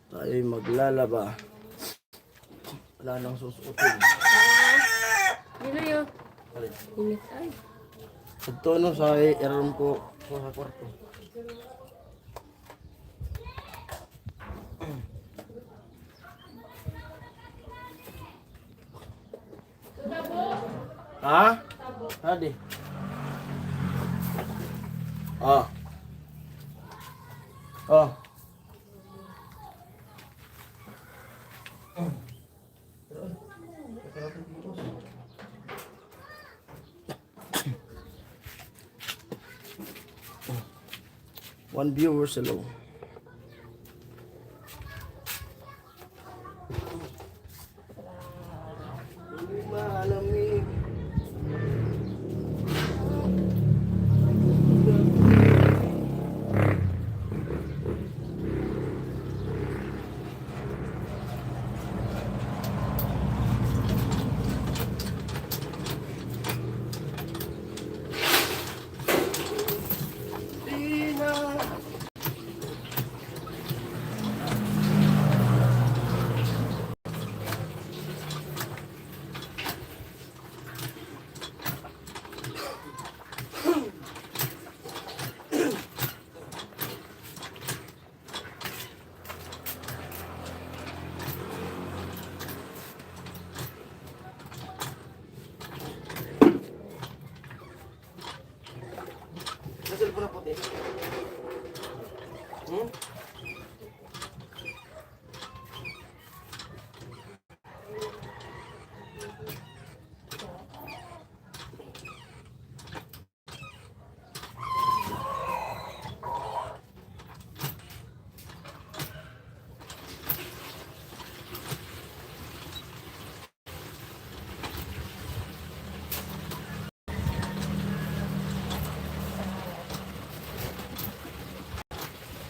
Tayo'y maglalaba. Wala nang susuotin. Dilo yun. Alin? Init ay. Ito no, sa airroom ko sa kwarto. Ha? Tadi. Oh. Oh. One viewer hello. Malamig. Nasıl puna puti? Hmm?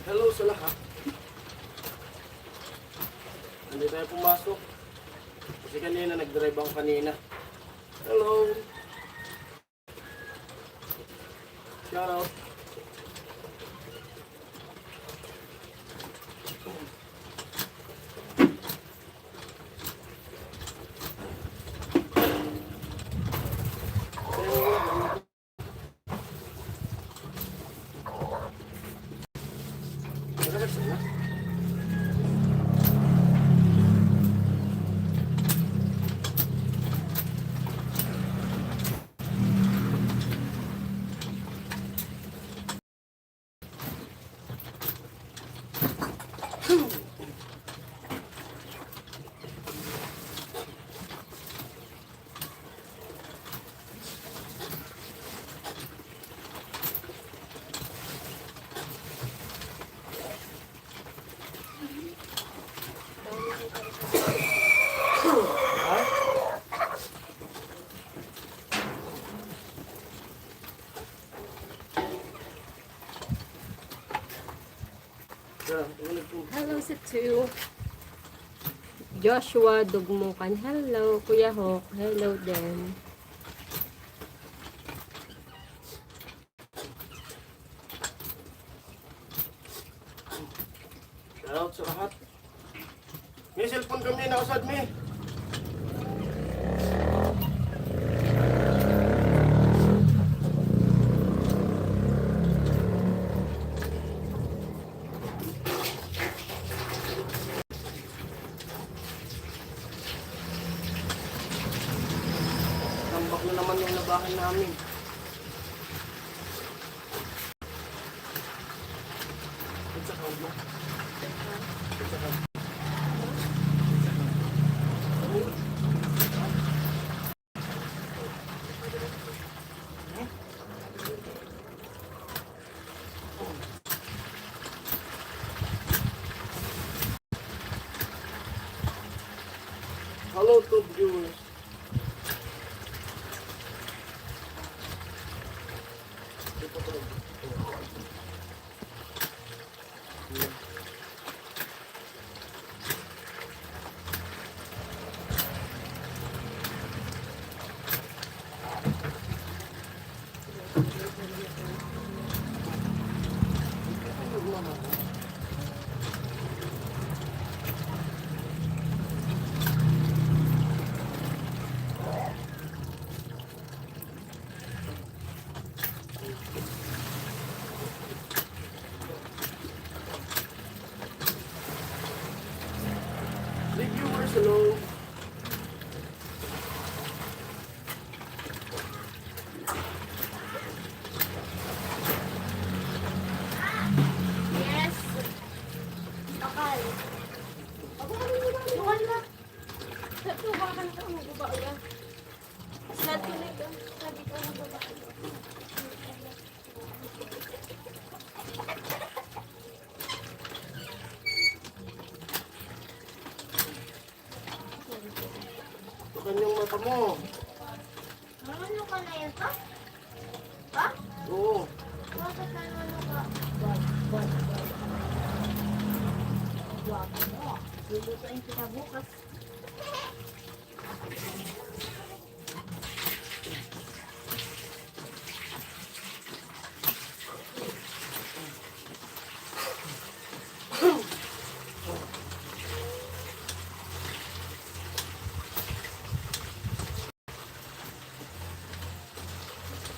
Hello sa lahat. Hindi tayo pumasok. Kasi kanina nag-drive ako kanina. Hello. Shout out. Hello sa two. Joshua Dugmukan. Hello. Kuya Hawk. Hello din. Shout out sa lahat. May cellphone kami na usad mi. Tambak na naman yung labahan namin. It's a combo. It's a combo. Hello to viewers. sa loob. Yes. Bakal. Bakal na. Satu bakan ka mo ba ya? Satu na ka. Sabi ko mo ba? Bukan yung mata mo. Ano ka na yun to? Ha? Oo. Bakit ano ka? Guwapo mo. Lulutuin kita bukas.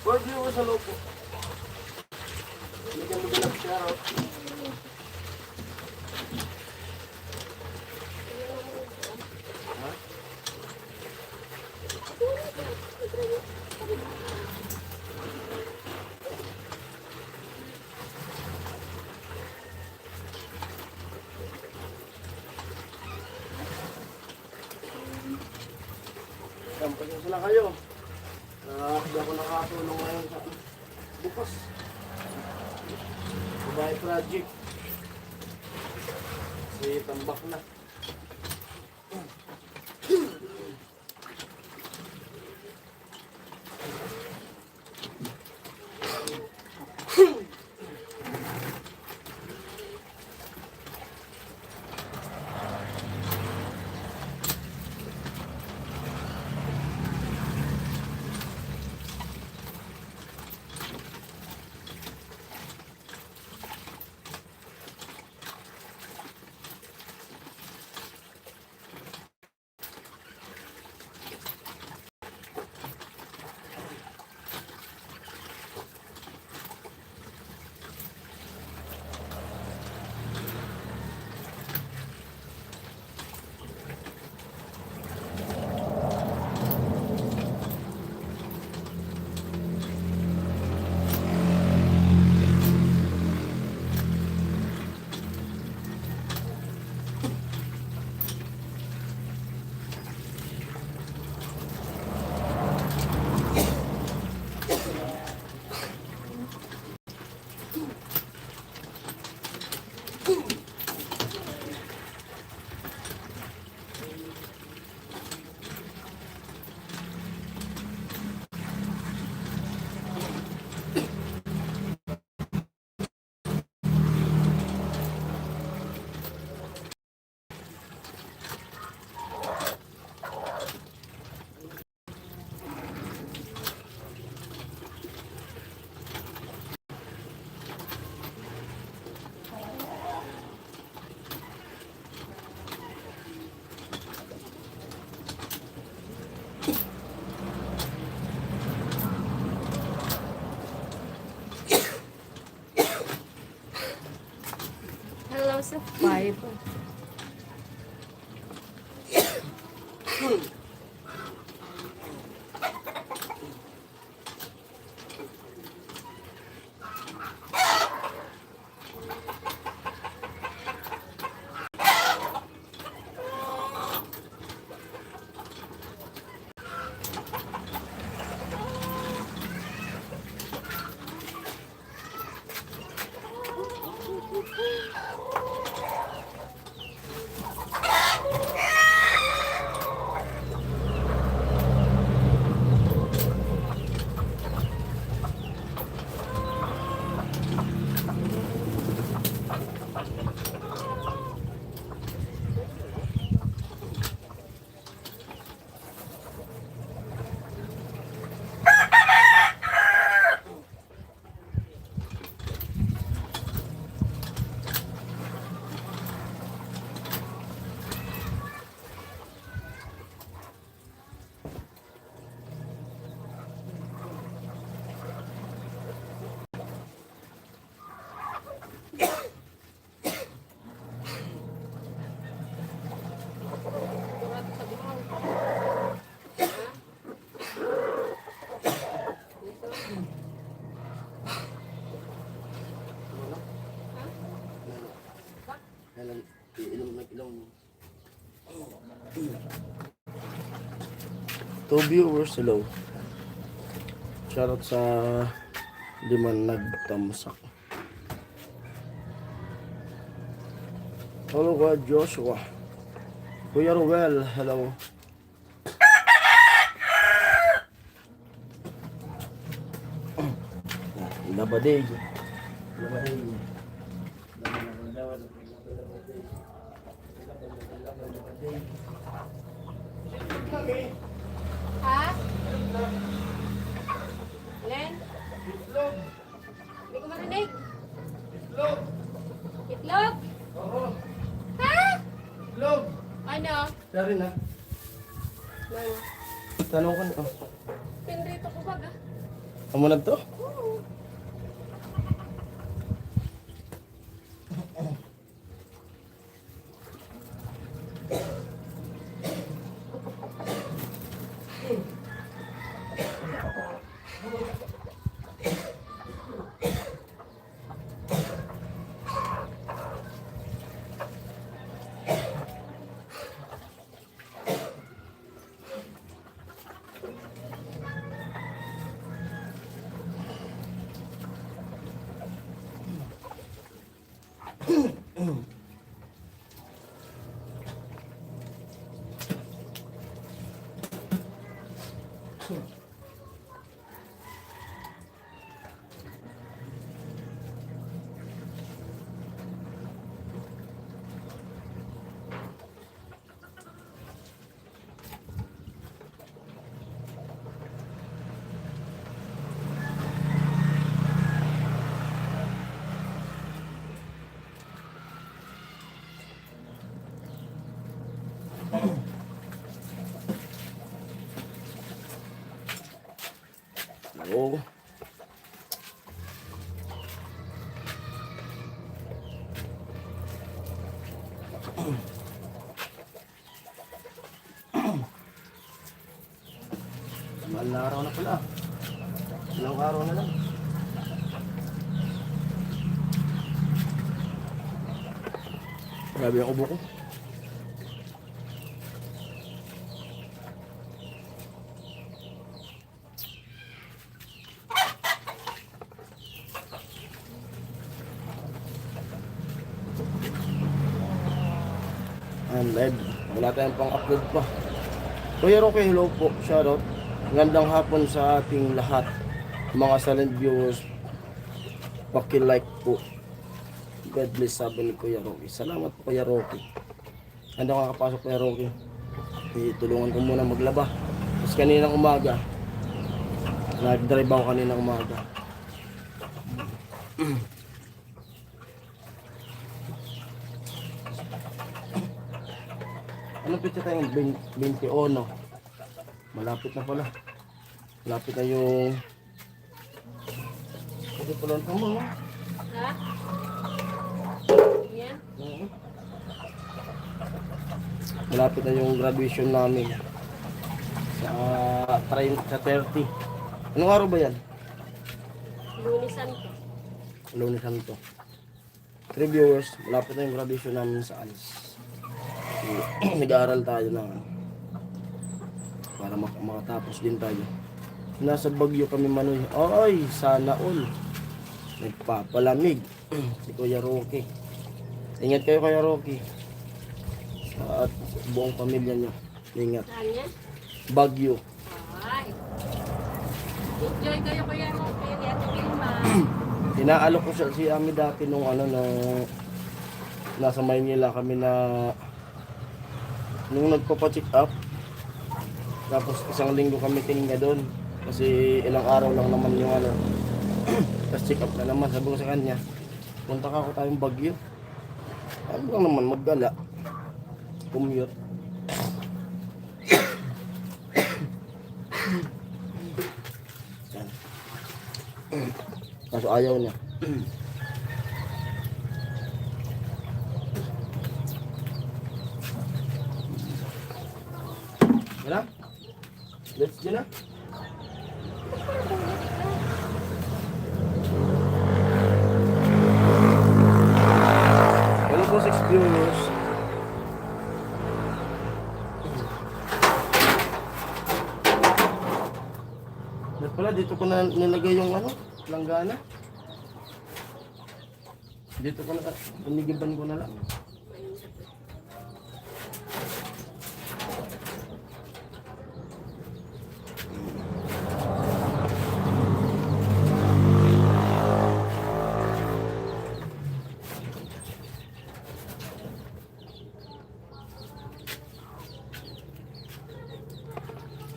Pwede mo sa loob po. Bigyan mo ka ng share. Ha? Pasensya na kayo. Hindi ako nakatulong ngayon sa bukas. Babae project. Kasi tambak na. Hello sa 5. 2 viewers, hello. Shoutout sa di man nagtamsak. Hello Kuya Joshua. Kuya Ruel, hello. Labadig. Labadig. Ha? Len? Itlog. Hindi ko marinig. Itlog. Itlog? Oo. Ha? Itlog. Ano? Dari na. Ano? Tanong ko nito. Pinrito ko baga. Amo na to? Oo. Oo. Mahal na araw na pala. Ilang araw na lang. Grabe ang ubo ko. Live. Wala tayong pang-upload pa. Kuya Roque, hello po. Shoutout. Gandang hapon sa ating lahat. Mga silent viewers. Paki-like po. God bless, sabi ni Kuya Roque. Salamat po Kuya Roque. Handa ka kapasok Kuya Roque. Tulungan ko muna maglaba. Tapos kaninang umaga. Nag-drive ako kaninang umaga. Anong pizza tayo? 21. Malapit na pala. Malapit na yung... Pwede pala ang tama. Ha? Yan? Malapit na yung graduation namin. Sa 30. Anong araw ba yan? Lunes Santo. Lunes Santo. 3 viewers. Malapit na yung graduation namin sa ALS. Nag-aaral tayo na para makatapos din tayo. Nasa Baguio kami Manoy. Ay, sana all. Nagpapalamig. Si Kuya Roque. Ingat kayo Kuya Roque. At buong pamilya niyo. Ingat. Saan yan? Baguio. Ay. Enjoy kayo Kuya Roque. Di Ate Vilma. Inaalok ko si Ami dati nung nasa Maynila kami na nung nagpapa-check up. Tapos isang linggo kami tinga doon kasi ilang araw lang naman yung tapos check up na naman. Sabi ko sa kanya, punta ka ako tayong Baguio. Ano lang naman maggala, commute. Kaso ayaw niya. Wala? Let's do na. Hello po 6 viewers. Wala, dito ko na nilagay yung ano, langgana. Dito ko na, inigiban ko na lang.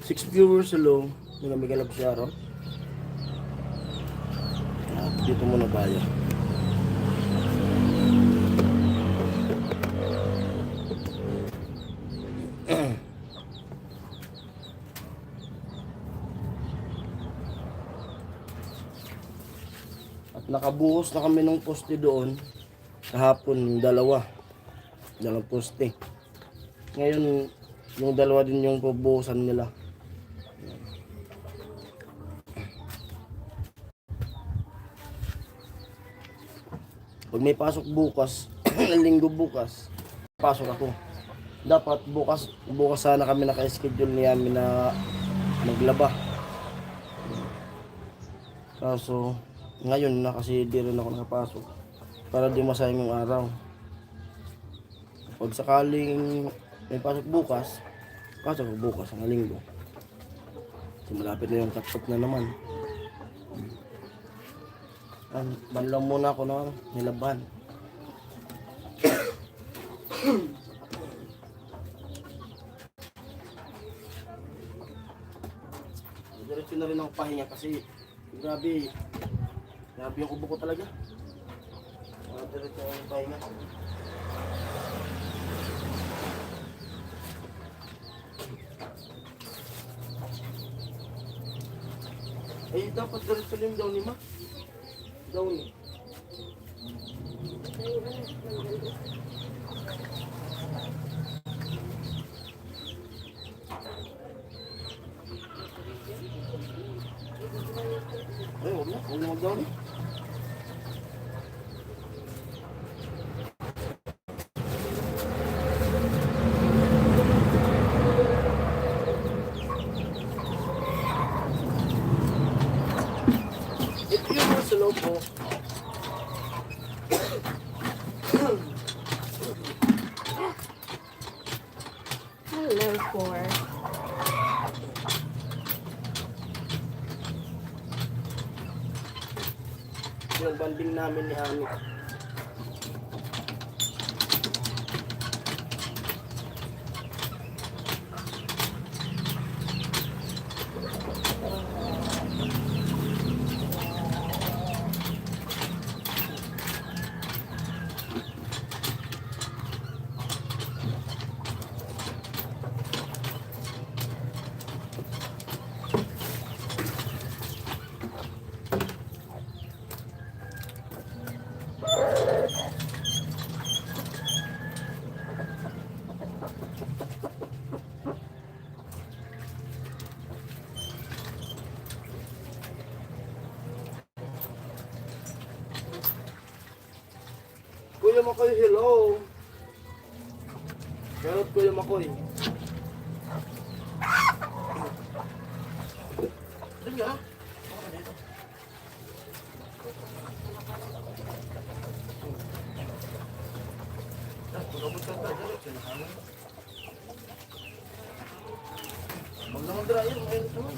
Six viewers hello. Mga Miguel Absyaro. Dito muna tayo. At nakabuhos na kami ng poste doon. Kahapon, dalawang poste. Ngayon, yung dalawa din yung pubuhusan nila. Pag may pasok bukas, linggo bukas, pasok ako. Dapat bukas sana kami naka-schedule niya na maglaba. Kaso ngayon na kasi di rin ako nakapasok para di masayang yung araw. Pag sakaling may pasok bukas, pasok ako bukas ang linggo. Kasi malapit na yung cut-off na naman. Banlaw muna ako na nilaban. Diretso na rin ako pahinga kasi grabe yung kubo ko talaga. Diretso ako pahinga. Eh dapat diretso rin daw ni Ma. Daw ni. Ay, huwag na mag-down eh. If you were sa loob mo, Hello, four. yung banding namin ni Ami. Kuya Makoy, hello. Shoutout Kuya Makoy. Doon ka? Maglamang dryer, mainit naman.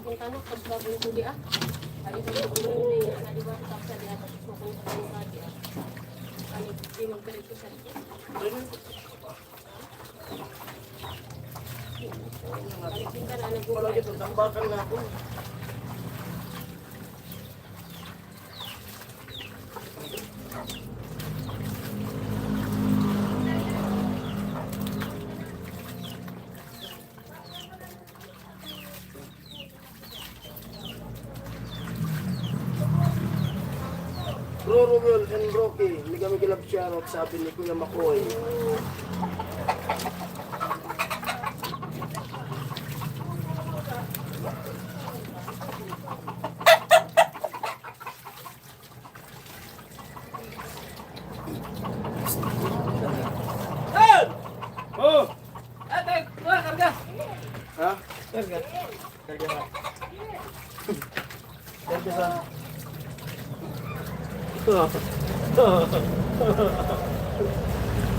Kung tanong, pag-bagong ko di ah. Ay, kung ano yung na di ba sa tapsa di ah, tapos mapunta sa mga di ah. Ano, di magdiretso sa di. Kalikin ka na, Palagi ito, tambakan na ako. Rorowell and Rocky, Miguel Absyaro, sabi ni Kuya Makoy. Karga. Karga na. Karga sa.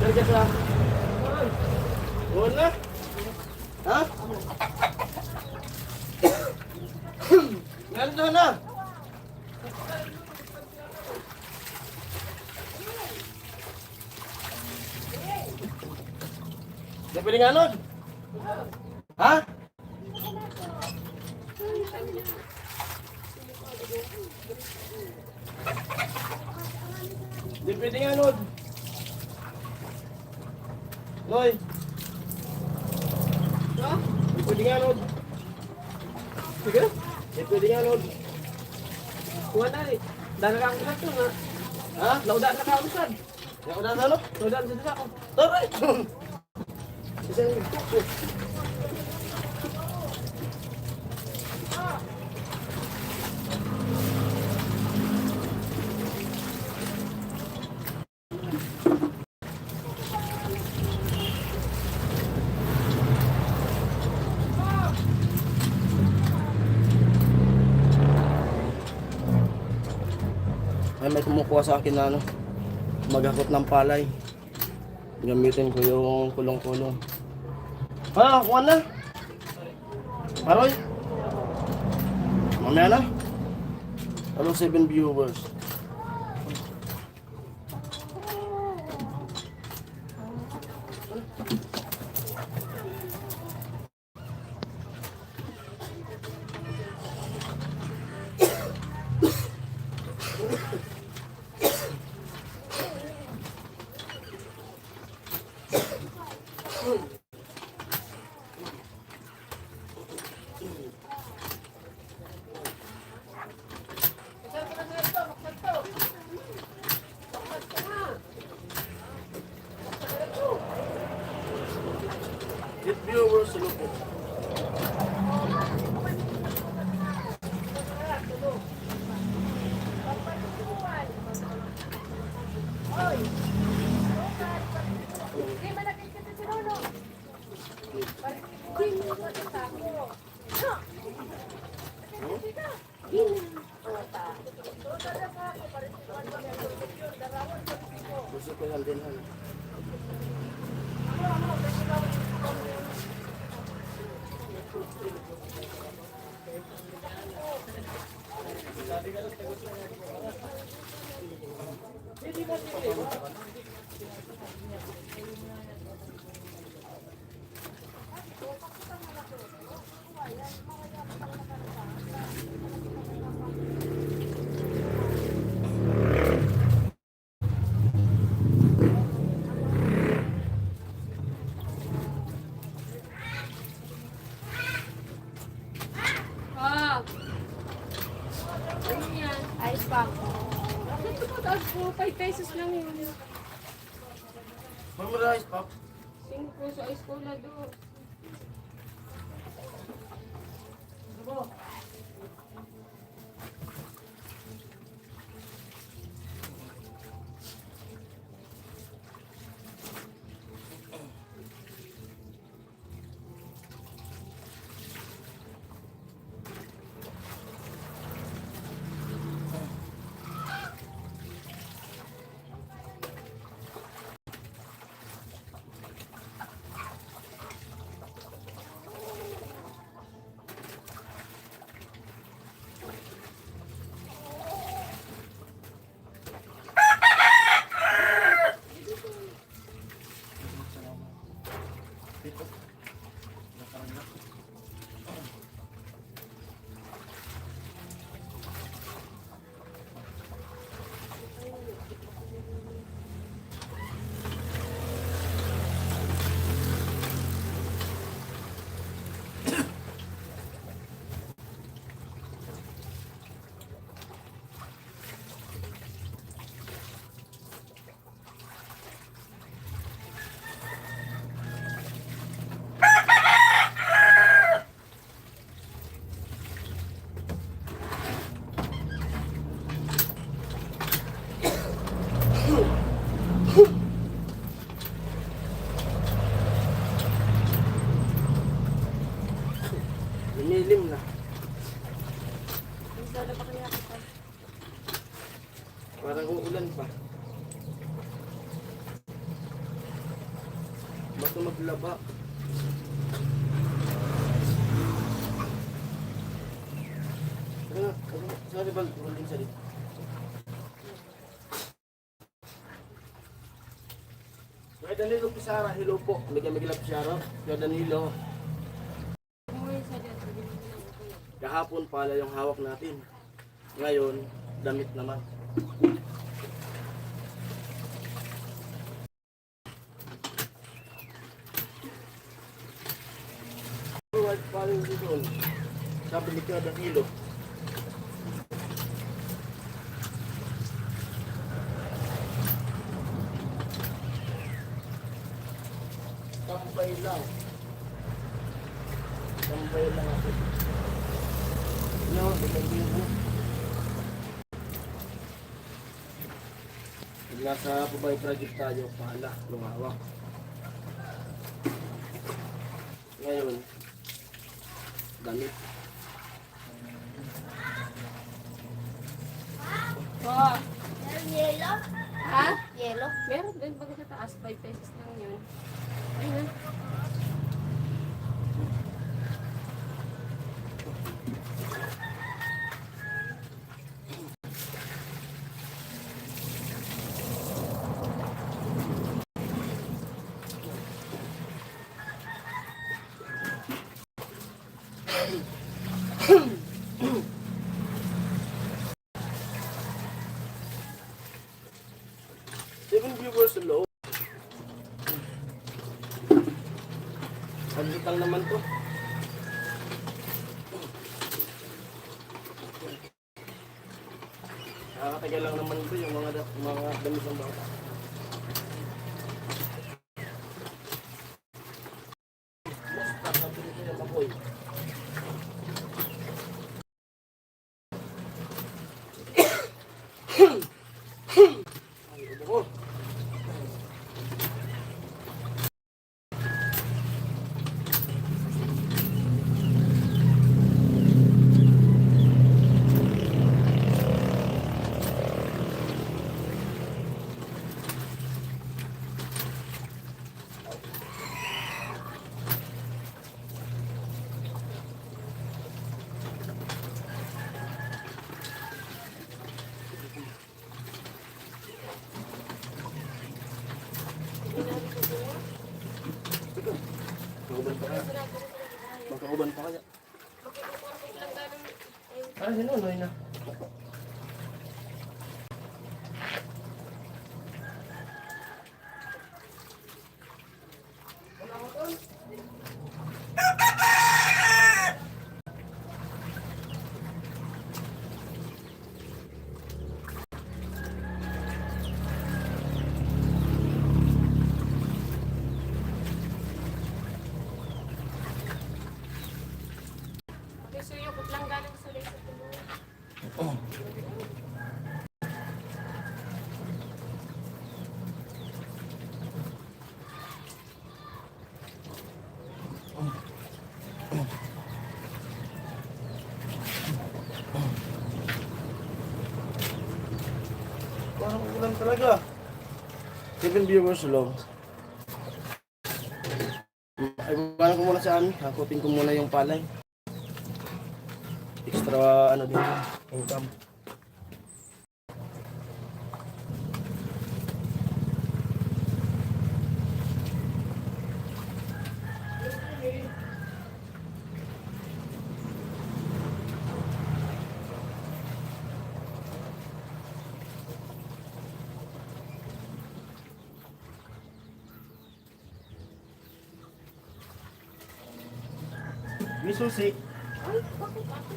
Karga sa. Wala. Ha? Ganda na. Di pwede nga nun? Ha? Di pwede nga nun? Noy? No? Di pwede nga nun? Sige. Di pwede nga nun? Kuha na eh. Dala ka ang ulat to nga. Ha? Lauda na ka ang usad. Yang udah sana? Lauda na sa ako. Alright. Isang nagtukso. Ay, may kumukuha sa akin na ano, maghakot ng palay. Gamitin ko yung kulong-kulong. Ha, kuha na. Paroy. Mamaya na. Hello, 7 viewers. Hit viewers, hello po. Gusto ko yan din. Ah. Ano yan? Ice pack. Bakit ito mataas po? 5 pesos lang yun. Memorize, Pop. 5 sa ice cola do. Basta maglaba. Sorry ba? Uling sa dito. Kaya Danilo Pisara, hello po. Magigilap Pisara. Kaya Danilo. Umuwi sa dito. Binigyan ng ukulog. Kahapon pala yung hawak natin. Ngayon, damit naman. White pala yung dito. Sabi ni Kaya Danilo. Tambay lang. Tambay lang ako. No, bigyan mo. Pag nasa Pubay Project tayo, pahala, lumawak. Ngayon, damit. Oh, Meron yellow? ha? Yellow? Meron din bago sa taas, 5 pesos lang yun. Ayun. Seven viewers sa loob. Pandit lang naman to. Nakakatagal lang naman ito yung mga damit ng bata. Basta sabi nito yung apoy. Ay, ubo ko. Magkauban pa kaya? Magkauban pa kaya? Ah, sino? Noy na. Okay, so yung lang galing sa laser tulong. Parang ulan talaga. 7 viewers long. Ay, bala ko muna sa amin. Hakutin ko muna yung palay. Extra, ano din, income. May susi. Ay, bakit ako?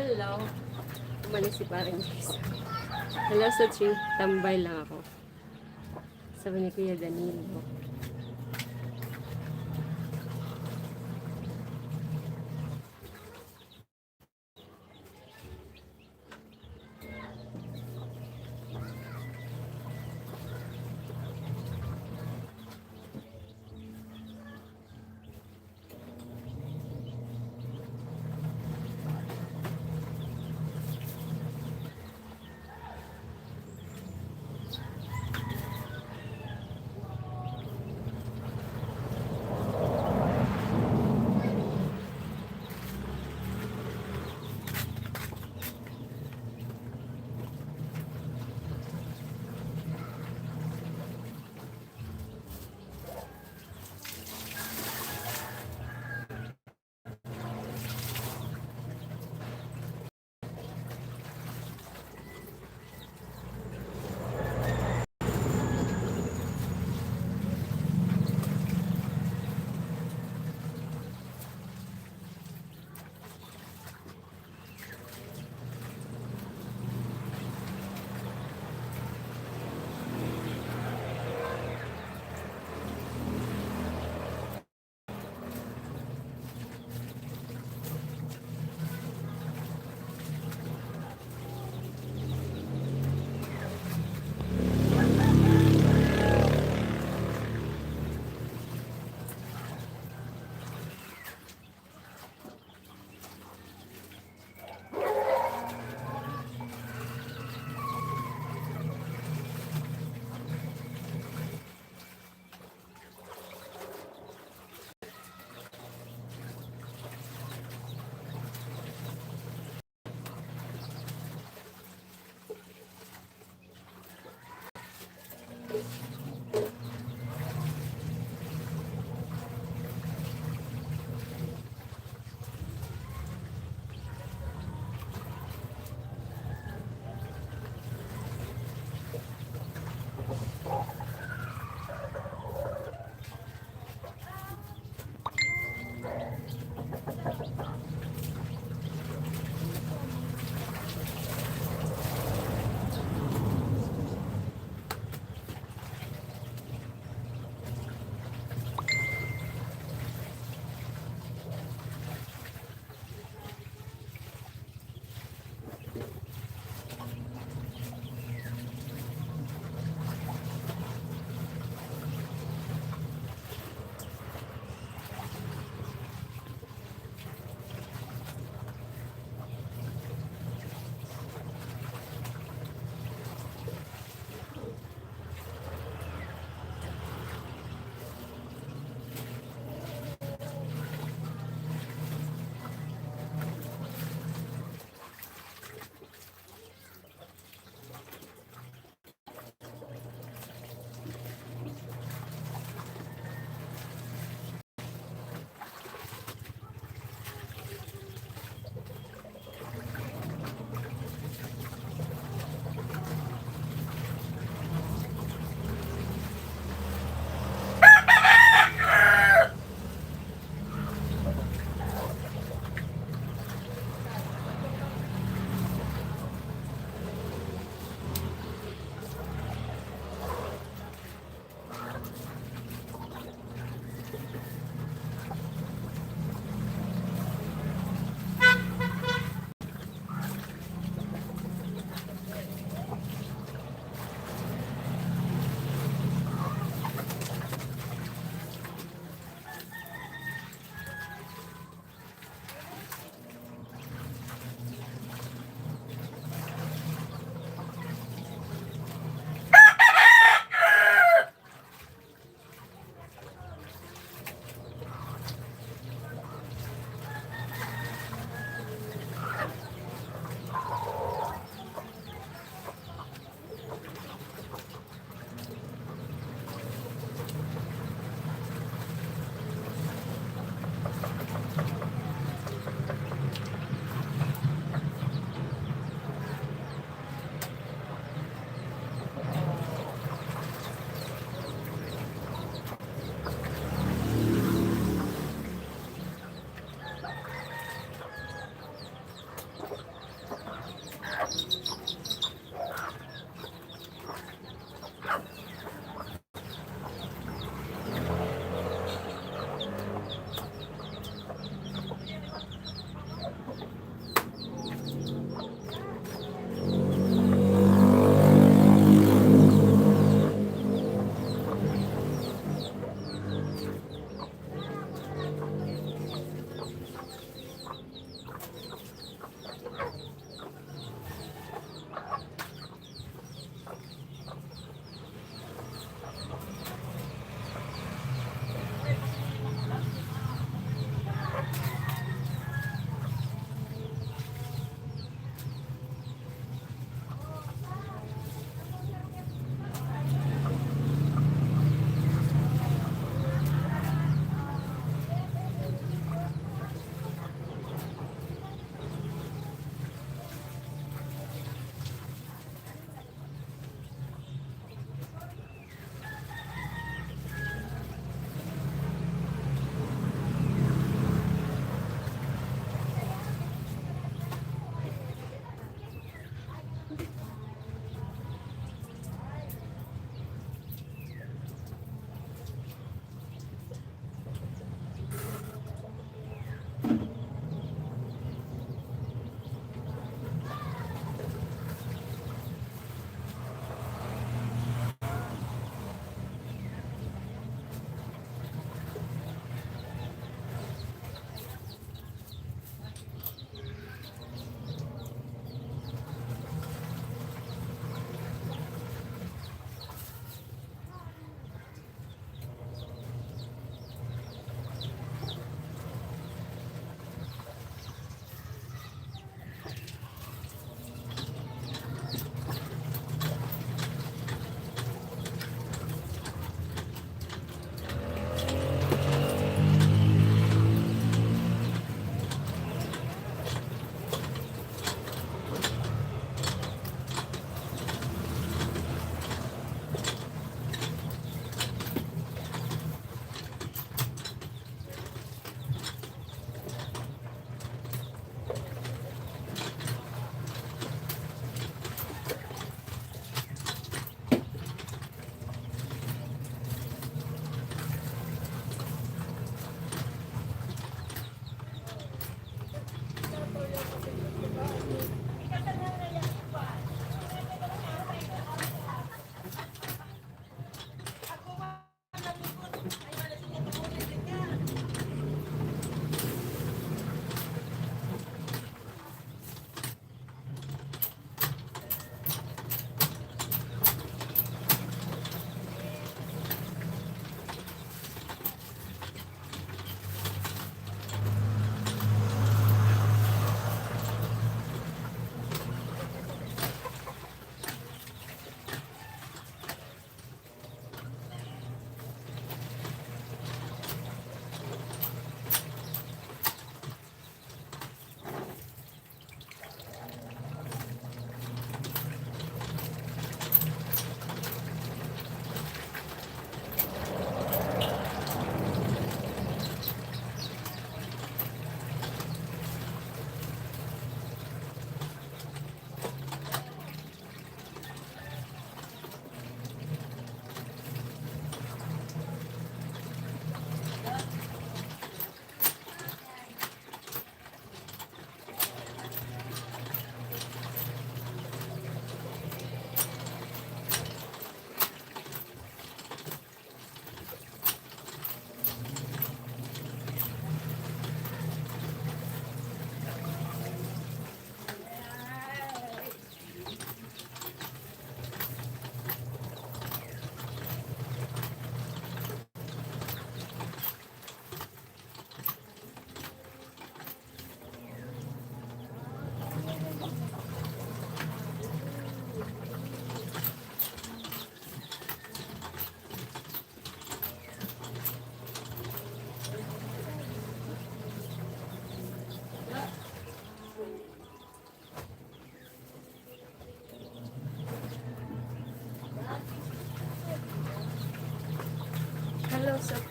Hello. Umalis si parang Jess. Hello sa tree. Tambay lang ako. Sabi ni Kuya Danilo.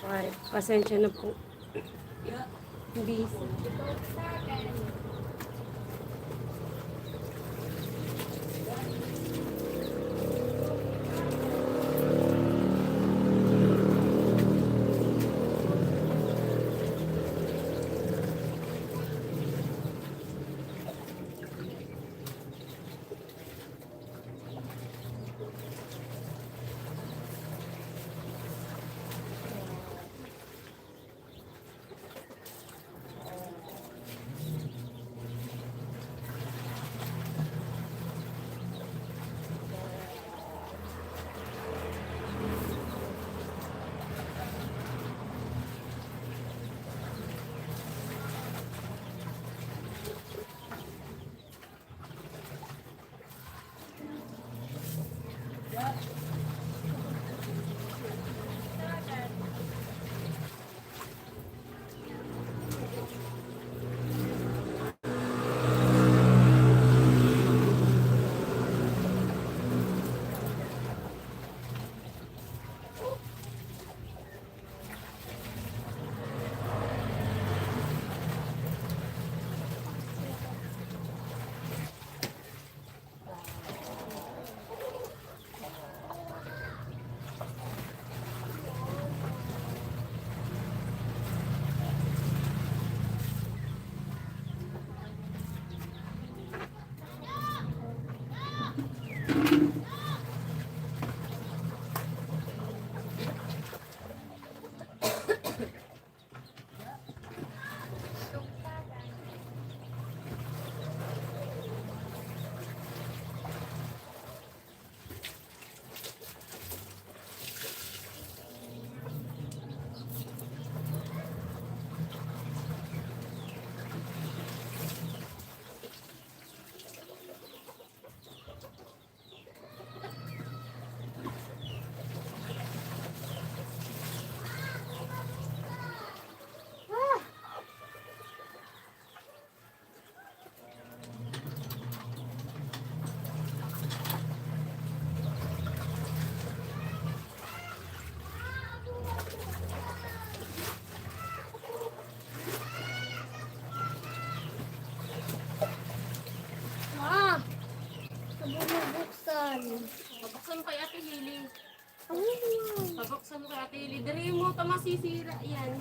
Ay, pasensya na po. Busy. Ma! Sabi mo buksan. Pabuksan kay Ate Lily. Ano naman? Pabuksan kay Ate Lily. Dari mo, masisira yan.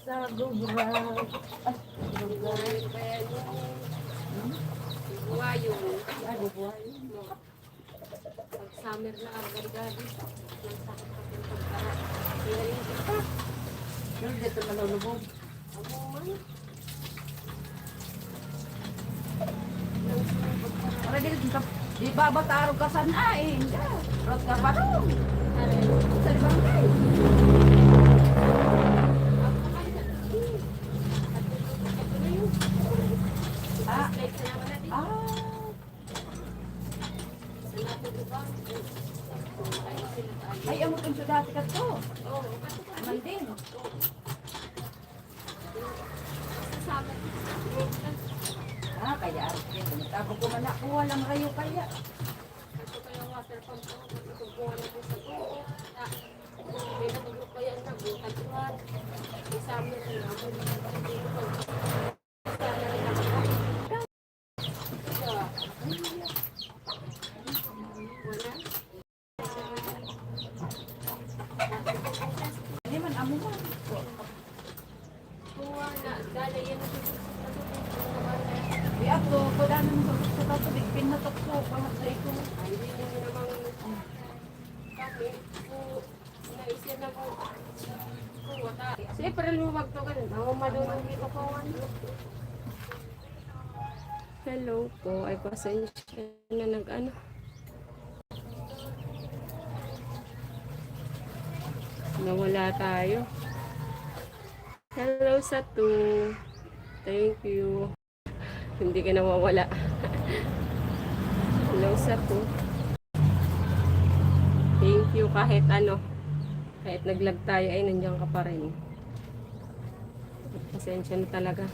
sa gubrang. Ay, Buhay pa yan yung buhayon. ano buhay? Pag summer na agad-agad. Nagsakit ka ng pagkara. Kaya rin kita. Yung dito malulubog. Amo man. Para dito, di ba bataro ka sana eh? Hindi. Rot ka pa rin. Sa libang kay. Ah, ah. Ay, amo kung sudati ka to. Aman din. Ah, kaya rin. Tapos kumana ko walang rayo kaya. Hindi man, amo man. Di ako, wala naman sa tatubig. Pinatok ko, pangatay ko. Siyempre, lumag to ka rin. Ako madunong dito ko. Hello po. Ay, pasensya na nag-ano. Nawala tayo. Hello sa two. Thank you. Hindi ka nawawala. Hello sa two. Thank you kahit ano. Kahit naglag tayo ay nandiyan ka pa rin. Pasensya na talaga.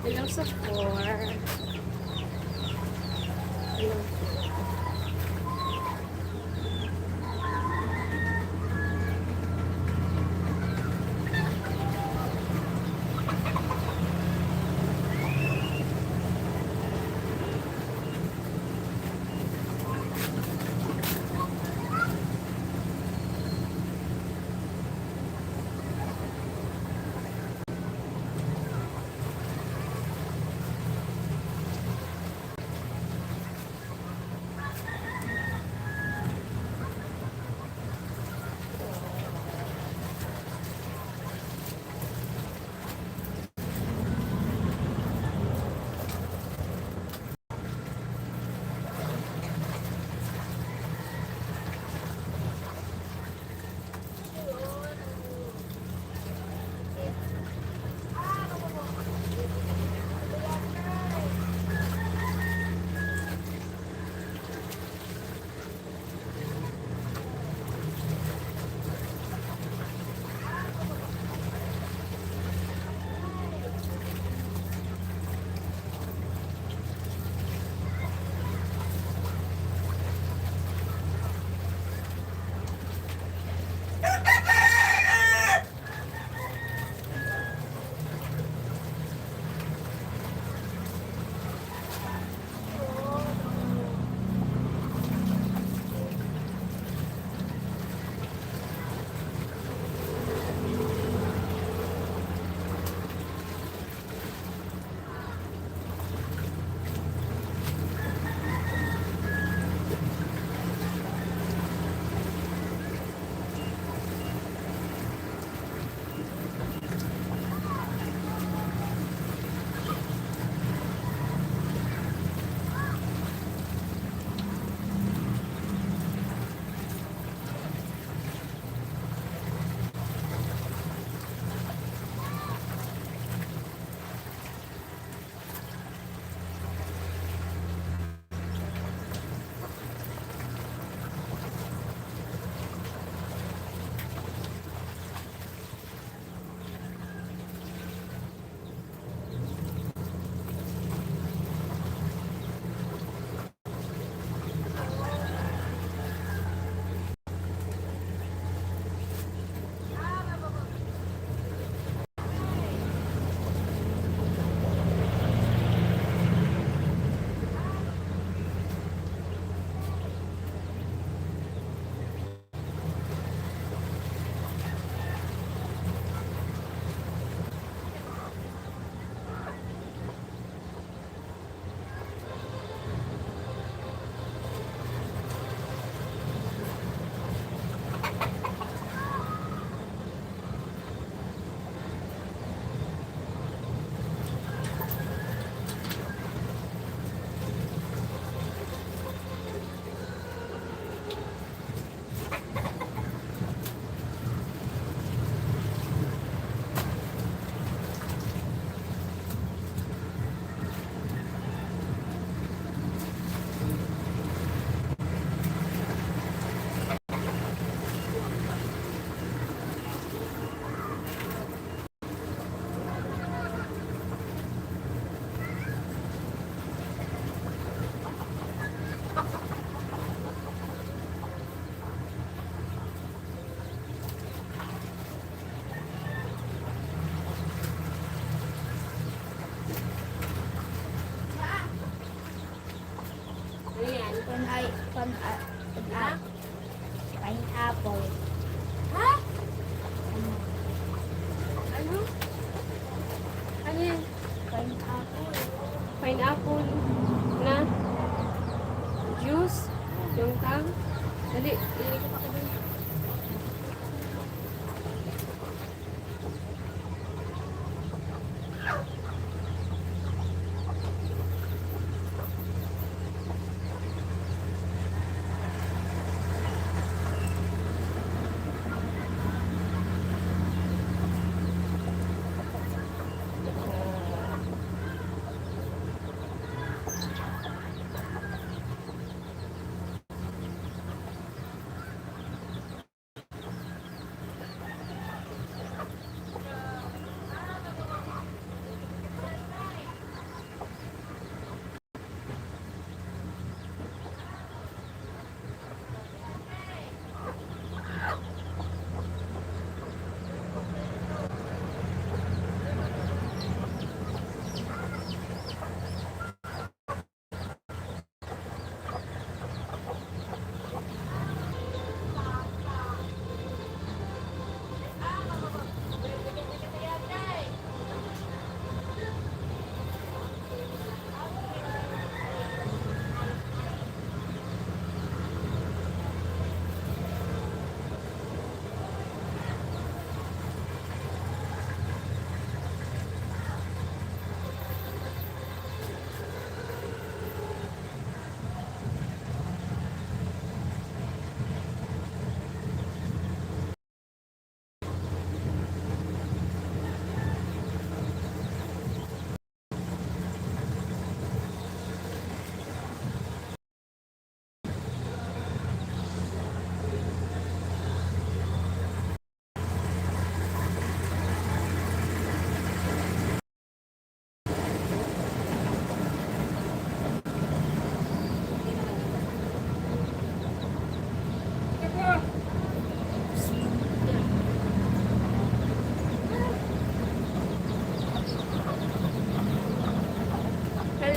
Hello sa 4. Hello.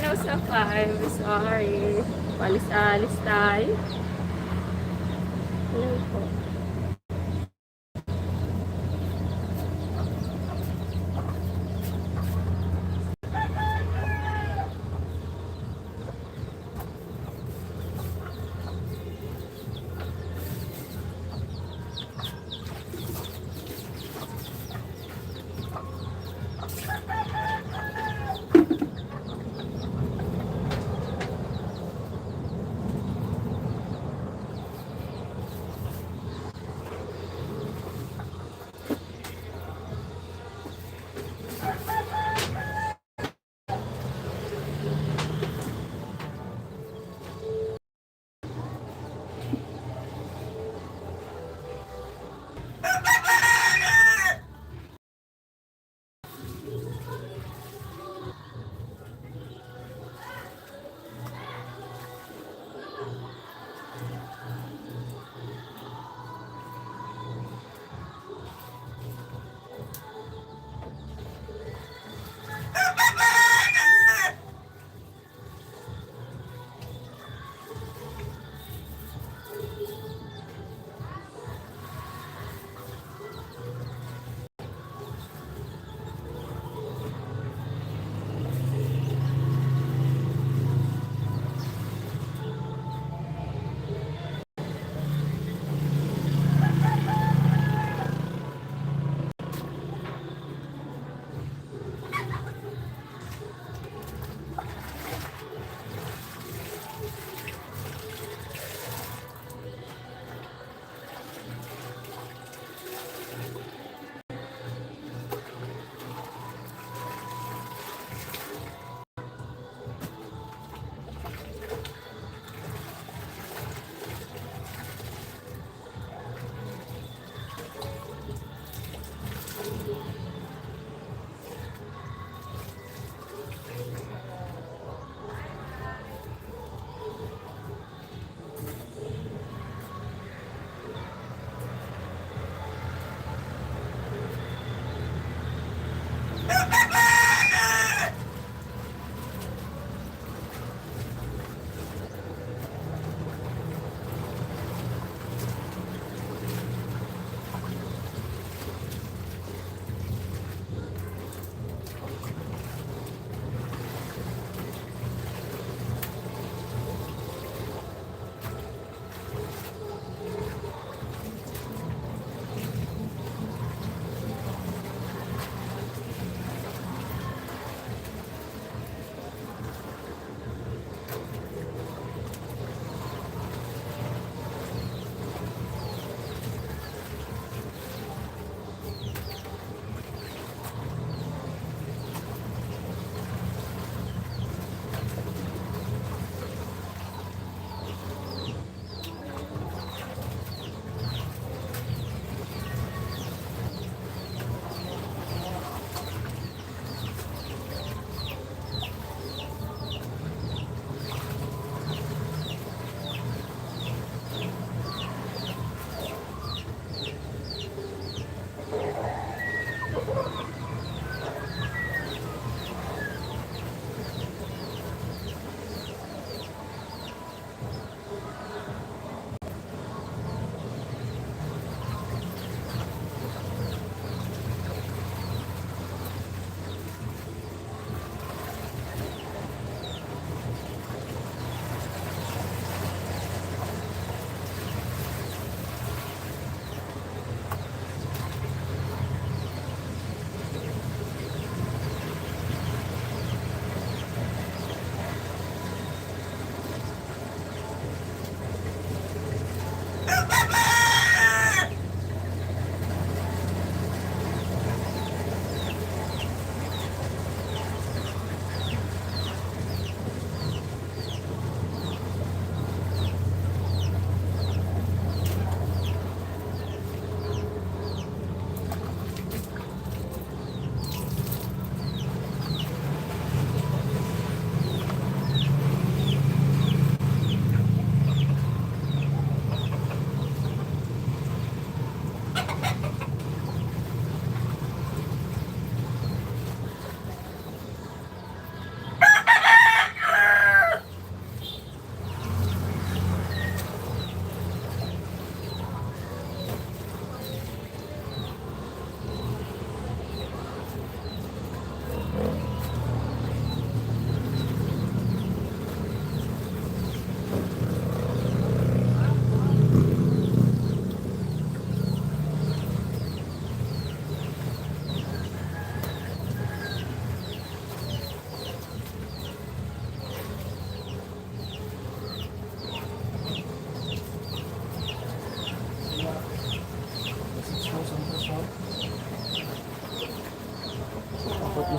ayaw sa 5. Sorry. Palis-alis tayo. Hello po.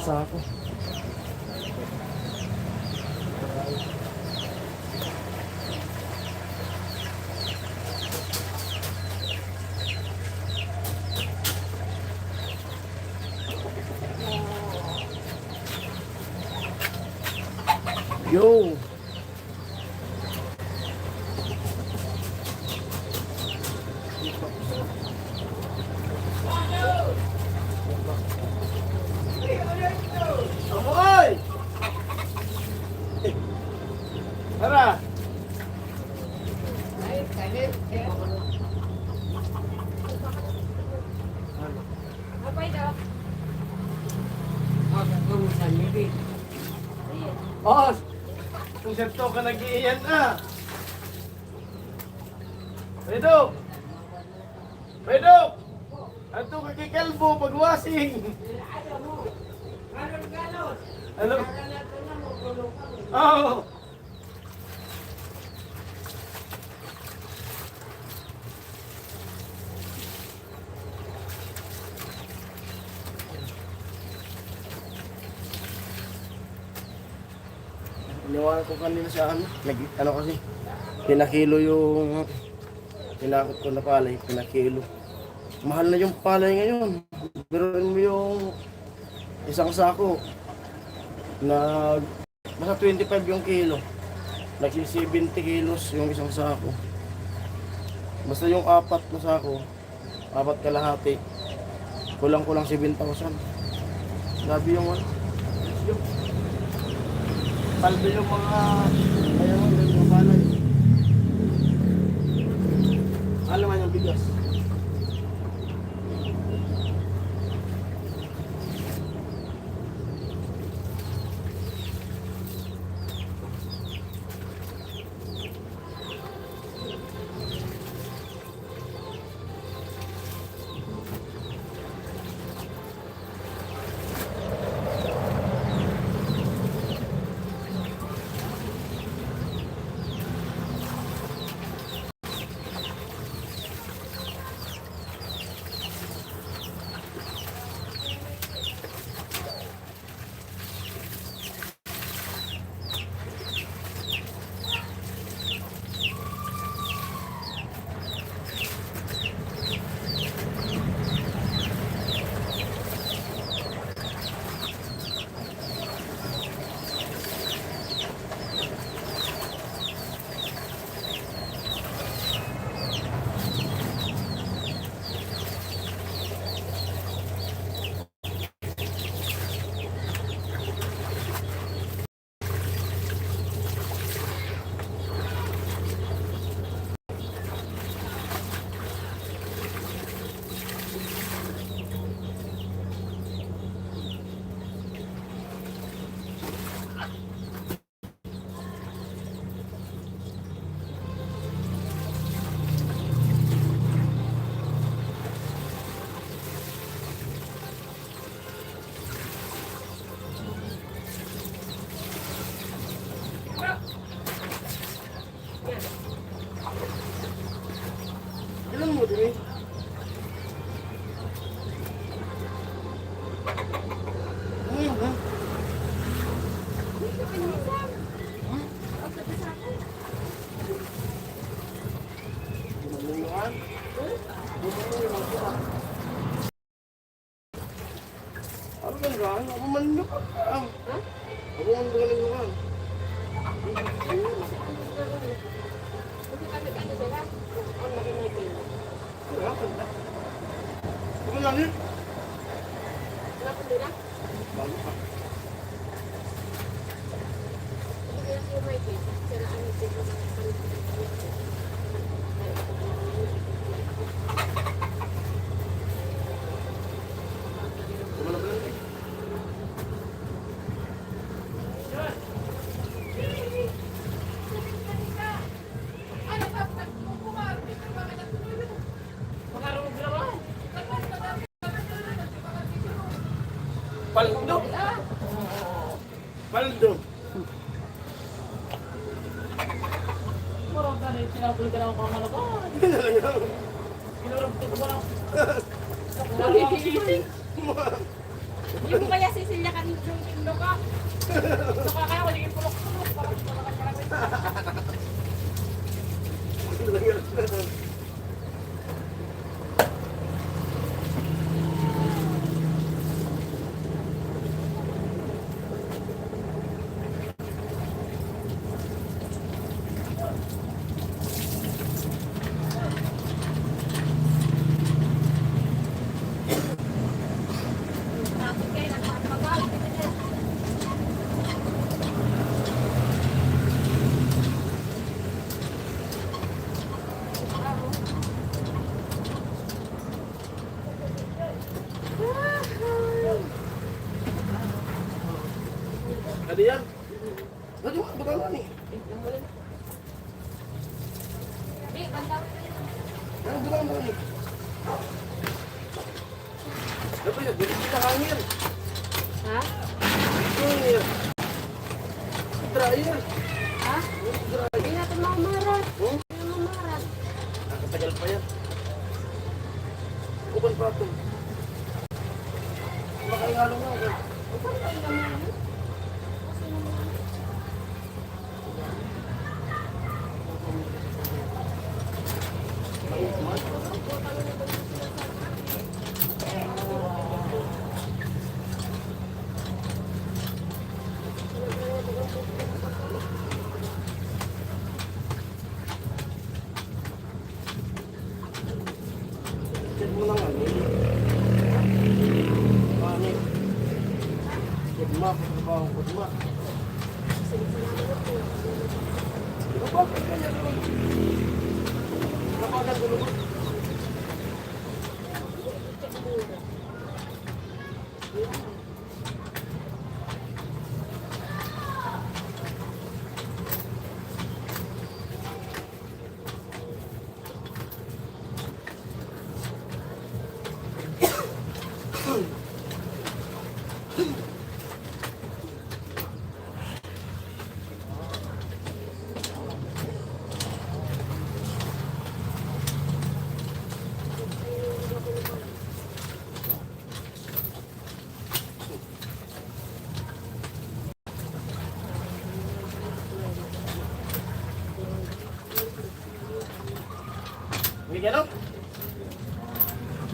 sako. Yo! Amoy! Tara! Apay daw. Oh! Kung sento ka nag-iiyan na! Pedro! Pedro! Ato ka kay Kalbo pagwasing! Ano? Oo! Iniwanan ko kanina sa ano kasi, pinakilo yung tinakot ko na palay, pinakilo. Mahal na yung palay ngayon. Pero mo yung isang sako, basta 25 yung kilo. Nagsi 70 kilos yung isang sako. Basta yung apat na sako, apat kalahati, kulang-kulang 7,000. Sabi yung ano, yung paldo yung mga ayaw yung mga palay. Alam mo yung bigas. Ilan mo din eh? Ha? Malingan? Ano ba yan? Ako malingan ka. Ako malingan. Ako malingan. Paldo. Paldo. Murang ka rin, sinapulit ka na ako pamalakan. Kinurap ko ba lang? Nagigising. Yung kaya Cecilia kanina yung tindo ka. Saka kaya ko naging pulok-pulok. Parang Ada yan. Tadi mo, bukan ni. Di, bantang. Ano bukan ni? Dapat ya, jadi kita hangir. Ha? Hangir. Terakhir. Ha? Hindi natin mamarat. Hmm? Hindi mamarat. Nakatagal pa yan. Bukan pa ito. Makahalo nga ako. Saan tayo naman? Kasi naman. Check mo lang ano. Ano? Kudma, pagkabaho kudma. Ano ba? Kanya naman. Napagal ko naman. May ganap?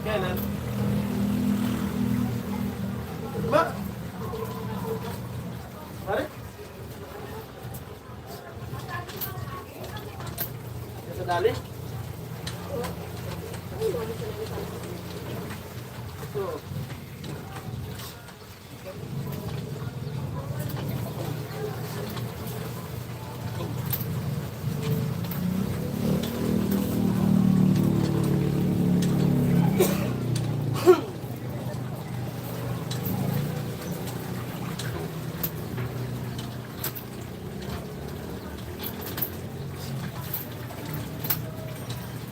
Kailan? Ba? Pare? Sa dali? Ito.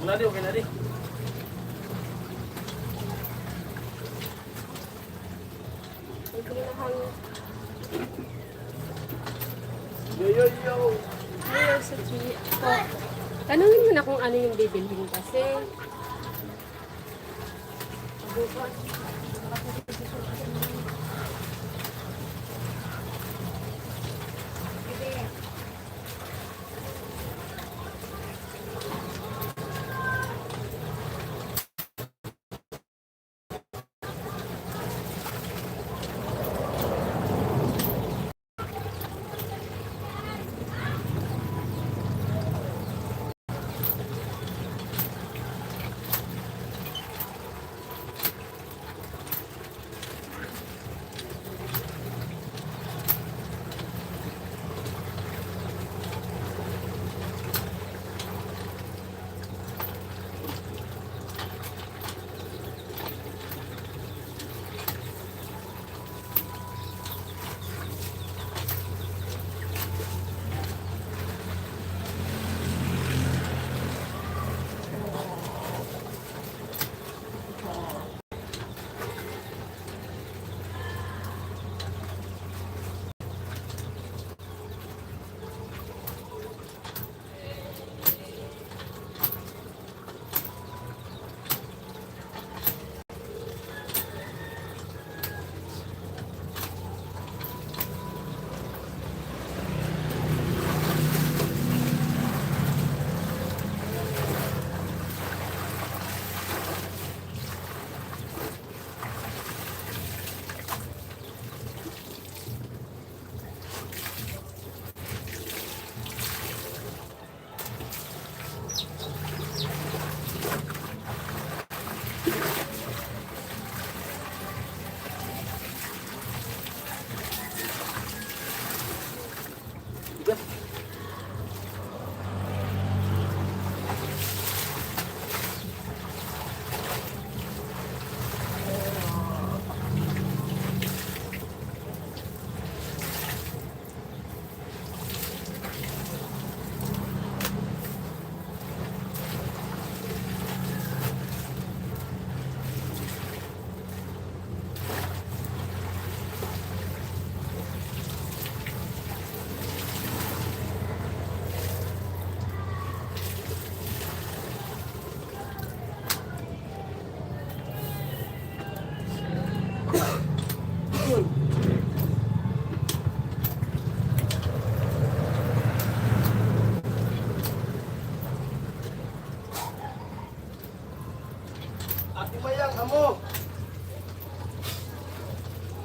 Wala di, okay na di. Ang pinahangin. Yo, yo, yo. Ayun, sa Chili. Tanungin mo na kung ano yung bibilhin kasi.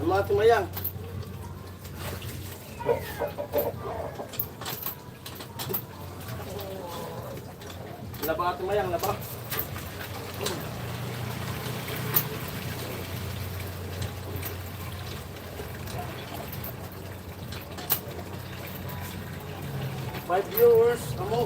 Ang mga tumayang. Laba ka tumayang, laba. Five viewers, amo.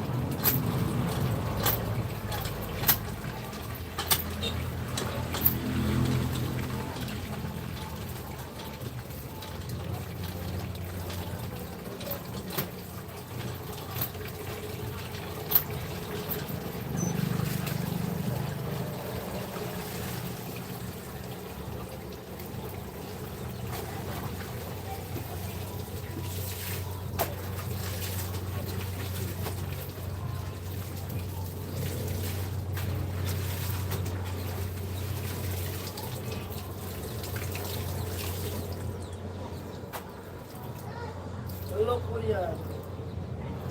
Hello, Kuya.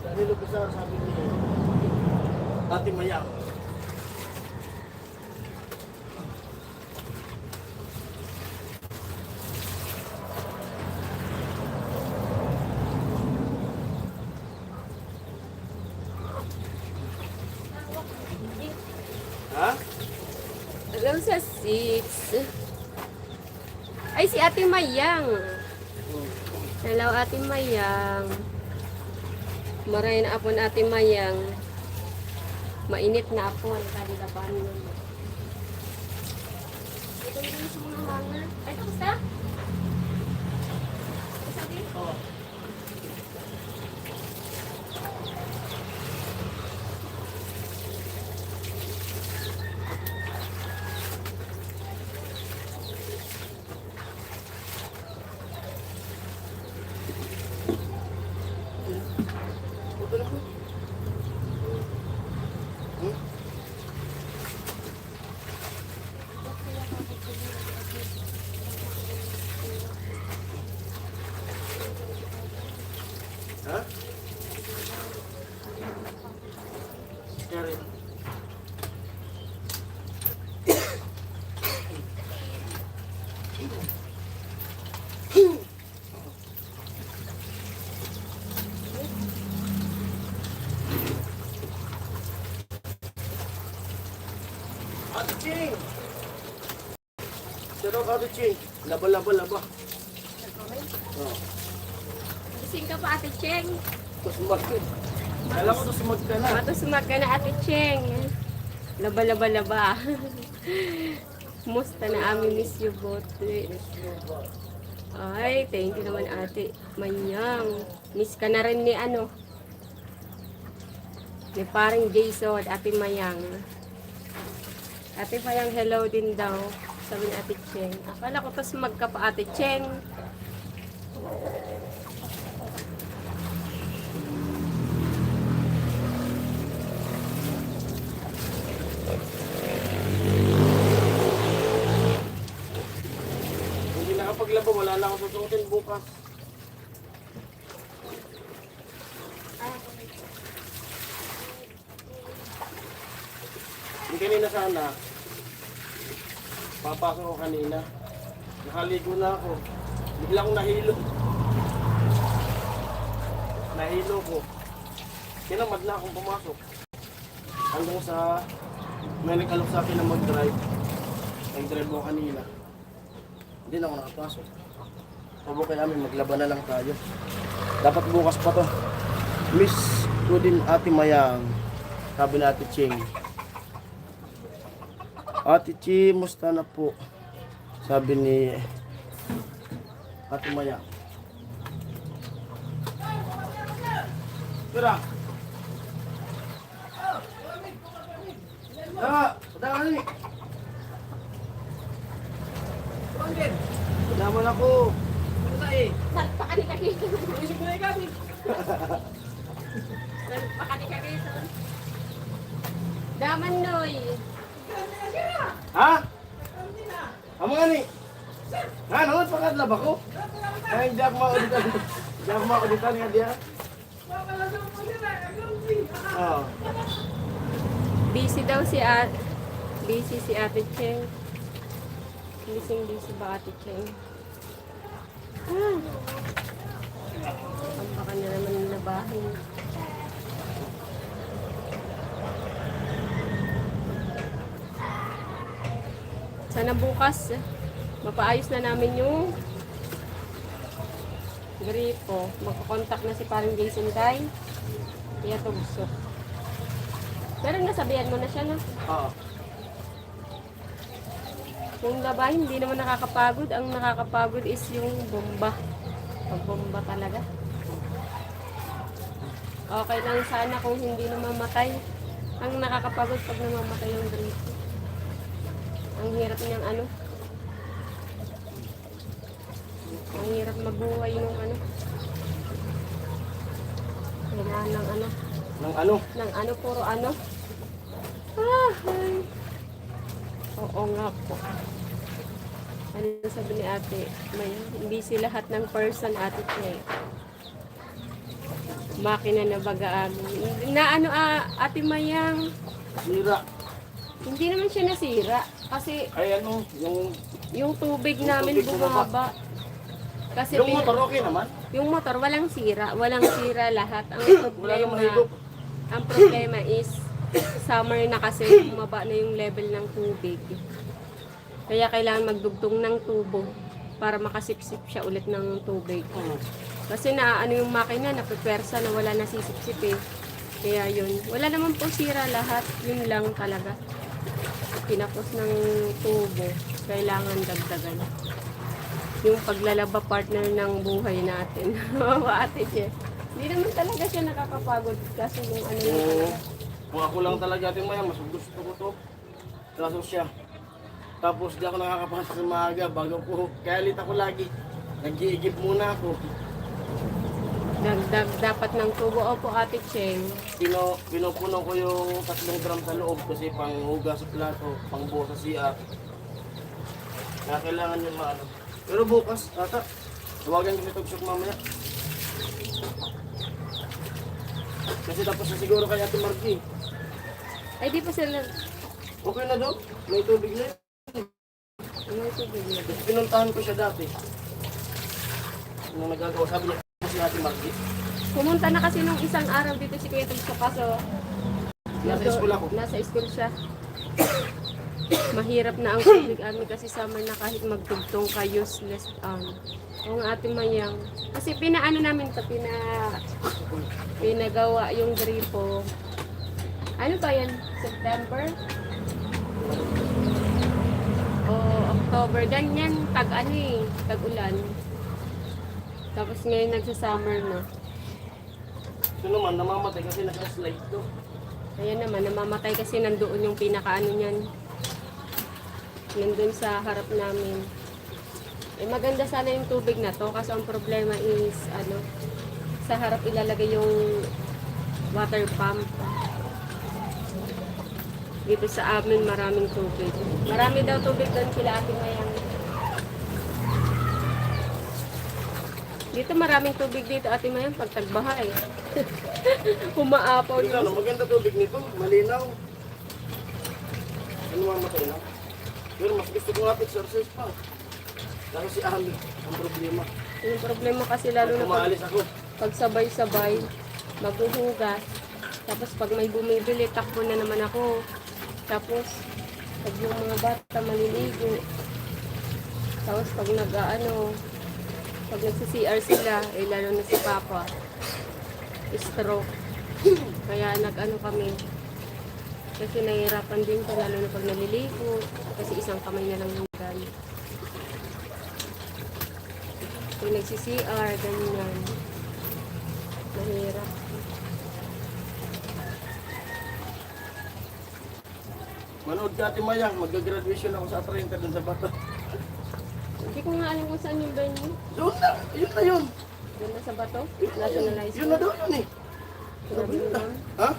Danilo Pizarro, sabi ni Ate Mayang. Ha? Hanggang sa 6. Ay, si Ate Mayang. Hello, Ate Mayang. Maray na apon, Ate Mayang. Mainit na apon. Kalilaban mo. Ito yung mga hanger. Ay, ito basta? Sabi? Oh. Ito na po. Hmm? Ha? Karen. Ate Ching! Sino ka, Ate Ching? Laba, laba, laba. Oh. Gising ka pa, Ate Cheng. Tusumag ka. Alam ko tusumag ka na. Matusumag ka na, Ate Cheng. Laba, laba, laba. Musta na amin, miss you both. Ay, thank you naman, Ate Mayang. Miss ka na rin ni ano. Ni paring Jason, Ate Mayang. Ate Mayang, hello din daw. Sabi ni Ate Cheng. Akala ko tas magka pa, Ate Cheng. Hindi nakapaglaba, wala na akong susuotin bukas. Yung kanina sana, papasok ko kanina. Nakaligo na ako. Bigla akong nahilo. Nahilo ko. Kinamad na akong pumasok. Hanggang sa may nag-alok sa akin na mag-drive. Nag-drive ko kanina. Hindi na ako nakapasok. Sabi kay namin, maglaban na lang tayo. Dapat bukas pa to. Miss ko din Ate Mayang. Sabi na Ate Ching. Ate Chi, musta na po? Sabi ni Ate Mayang. Tira! Padaan ni! Naman ako! Salpa ka ni Kakito. Salpa ka ni Kakito. Daman, Noy. Ha? Amo nga ni? Ha? Naman pakadlab ako? Ay, hindi ako maulitan. Hindi ako maulitan nga diya. Oo. Busy daw si Busy si Ate Cheng. Busy ba Ate Cheng? Ang baka na naman labahin. Sana bukas, mapaayos na namin yung gripo. Magkakontak na si parang Jason kay Kuya Tugso. Pero nasabihan mo na siya na. Oo. Yung labahin, hindi naman nakakapagod. Ang nakakapagod is yung bomba. Pagbomba talaga. Okay lang sana kung hindi namamatay. Ang nakakapagod pag namamatay yung gripo. Ang hirap niyang ano. Ang hirap mabuhay nung ano. Kailangan ng ano. Nang ano? Ng ano, puro ano. Ah, ay. Oo nga po. Ano sabi ni ate? May busy lahat ng person ate Che. Makina na baga amin. Na ano ate Mayang, Sira. hindi naman siya nasira. Kasi Ay ano, yung tubig Yung namin tubig bumaba. bumaba. Kasi yung motor okay naman. yung motor walang sira. Walang sira lahat. Ang Wala namang problema, higop. ang problema is summer na kasi bumaba na yung level ng tubig. Kaya kailangan magdugtong ng tubo para makasipsip siya ulit ng tubig. Kasi ano yung makina, napepersa na wala nasisipsip eh. Kaya yun. Wala naman po sira lahat. Yun lang talaga. Pinapos ng tubo, kailangan dagdagan. Yung paglalaba partner ng buhay natin. Ate Che. Hindi naman talaga siya nakakapagod kasi yung ano yung Oo. talaga. Kung ako lang talaga ating maya, mas gusto ko to. Kaso siya. Tapos di ako nakakapasok sa maaga bago ko. Kaya lit ako lagi. Nag-iigib muna ako. Dagdag dapat ng tubo. Opo, Ate Cheng. Pinupuno ko yung 3 gram sa loob kasi pang hugas sa plato, pang buo sa CR. Kaya kailangan yung maano. Pero bukas, tata, tawagan ko si Tugsok mamaya. Kasi tapos na siguro kay Ate Margie. Ay, di pa sila. Okay na daw, may tubig na yun. Ano ito bigla? Pinuntahan ko siya dati. Nung nagagawa, sabi niya si Ate Margie. Pumunta na kasi nung isang araw dito si Kuya Tugso kaso Nasa school ako. Nasa school siya. Mahirap na ang tubig amin kasi summer na kahit magtugtong ka useless ang Ate Mayang. Kasi pinaano namin ito, pinagawa yung gripo. Ano ba yan? September? O October. Ganyan, tag-ano eh, tag-ulan. Tapos ngayon nagsa-summer na. Ito naman, namamatay kasi naka-slide to. Ayan naman, namamatay kasi nandoon yung pinakaano niyan. Nandun sa harap namin. Eh maganda sana yung tubig na to kasi ang problema is ano, sa harap ilalagay yung water pump. Dito sa amin maraming tubig. Marami daw tubig doon sila Ate Mayang. Dito maraming tubig dito Ate Mayang pag tagbaha eh. Umaapaw Ito ano, yung maganda tubig nito, malinaw. Ano mamatay na? Pero mas gusto ko nga exercise pa. Lalo si Ami, ang problema. yung problema kasi lalo na pag Kumaalis ako. pag sabay-sabay, maghuhugas. Tapos pag may bumibili, takbo na naman ako. Tapos, pag yung mga bata maliligo. Tapos pag pag nagsi-CR sila, eh lalo na si Papa, stroke. Kaya nag-ano kami. Kasi nahihirapan din ko, lalo na pag naliligo. Kasi isang kamay na lang yung gamit. Kung nagsi-CR, ganyan. Mahirap. Manood ka Ate Mayang, mag-graduation ako sa 30 dun sa Bato. Hindi ko nga alam kung saan yung venue. Doon na, yun na yun. Doon na sa Bato? Yun na yun. National High Yun na School. doon yun eh. Grabe Yun na. naman. Ha?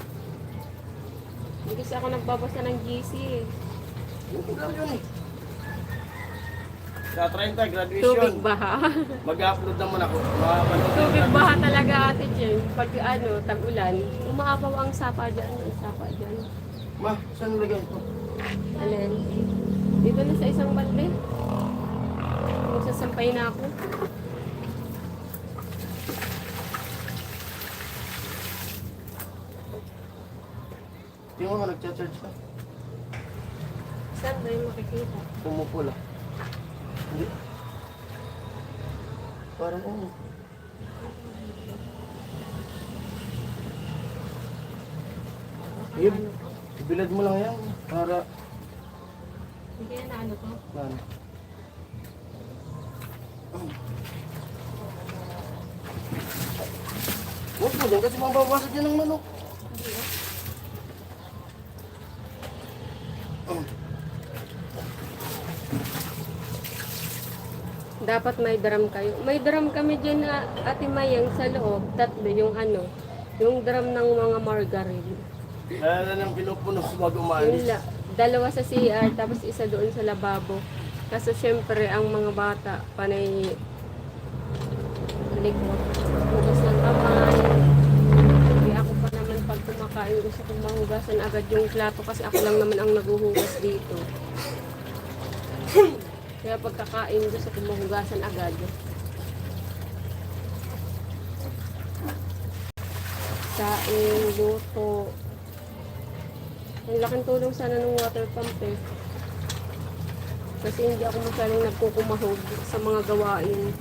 Hindi kasi ako nagbabasa ng GC eh. Yun na yun eh. Sa 30, graduation. Tubig baha. Mag-upload naman ako. Mapanood yung Tubig graduation. baha talaga ate Jen. Pag tag-ulan, umaapaw ang sapa dyan. Ang sapa dyan. Ma, saan nilagay ito? Alin? Dito na sa isang balde. Magsasampay na ako. church na. Saan ba yung makikita? Pumupula. Hindi. Parang Ibilad mo lang yan para Hindi na ano to. ano. Huwag mo din kasi mababasag yan ng manok. Dapat may drum kayo. May drum kami dyan na Ate Mayang sa loob. Tatlo yung ano. Yung drum ng mga margarine. Kaya na nang pinupuno bago Yun umalis. la. Dalawa sa CR, tapos isa doon sa lababo. Kaso syempre, ang mga bata, panay likod. Hugas ng kamay. Hindi ako pa naman pag kumakain, gusto kong mahugasan agad yung plato kasi ako lang naman ang naguhugas dito. Kaya pagkakain, gusto kong mahugasan agad. Saing, luto. Ang laking tulong sana ng water pump eh. Kasi hindi ako masyadong nagkukumahog sa mga gawain.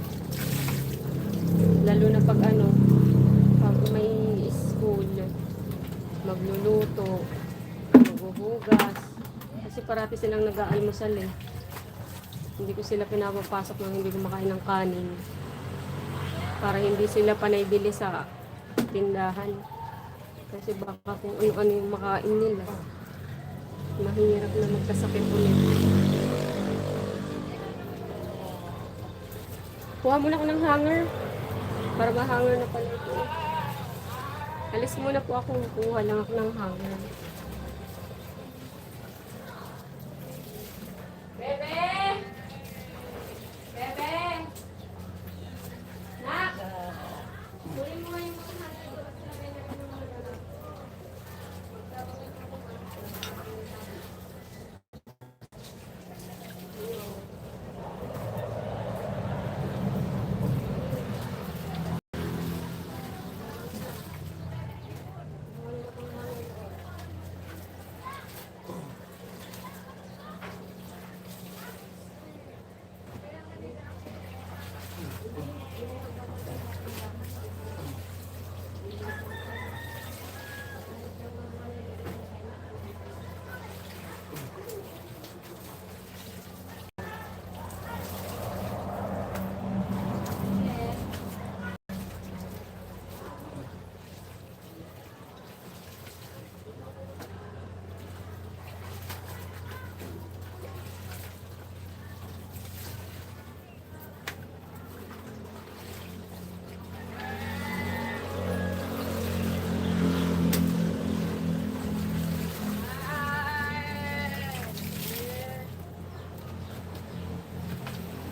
Lalo na pag ano, pag may school, magluluto, maghuhugas. Kasi parati silang nag-aalmusal eh. Hindi ko sila pinapapasok nang hindi kumakain ng kanin. Para hindi sila panay bili sa tindahan. Kasi baka kung ano-ano yung makain nila. Mahirap na magkasakit ulit. Kuha muna ako ng hanger. Para ma-hanger na pala ito. Alis muna po ako. Kuha lang ako ng hanger. Bebe! Bebe! Nak! Kunin mo nga yung mga hanger.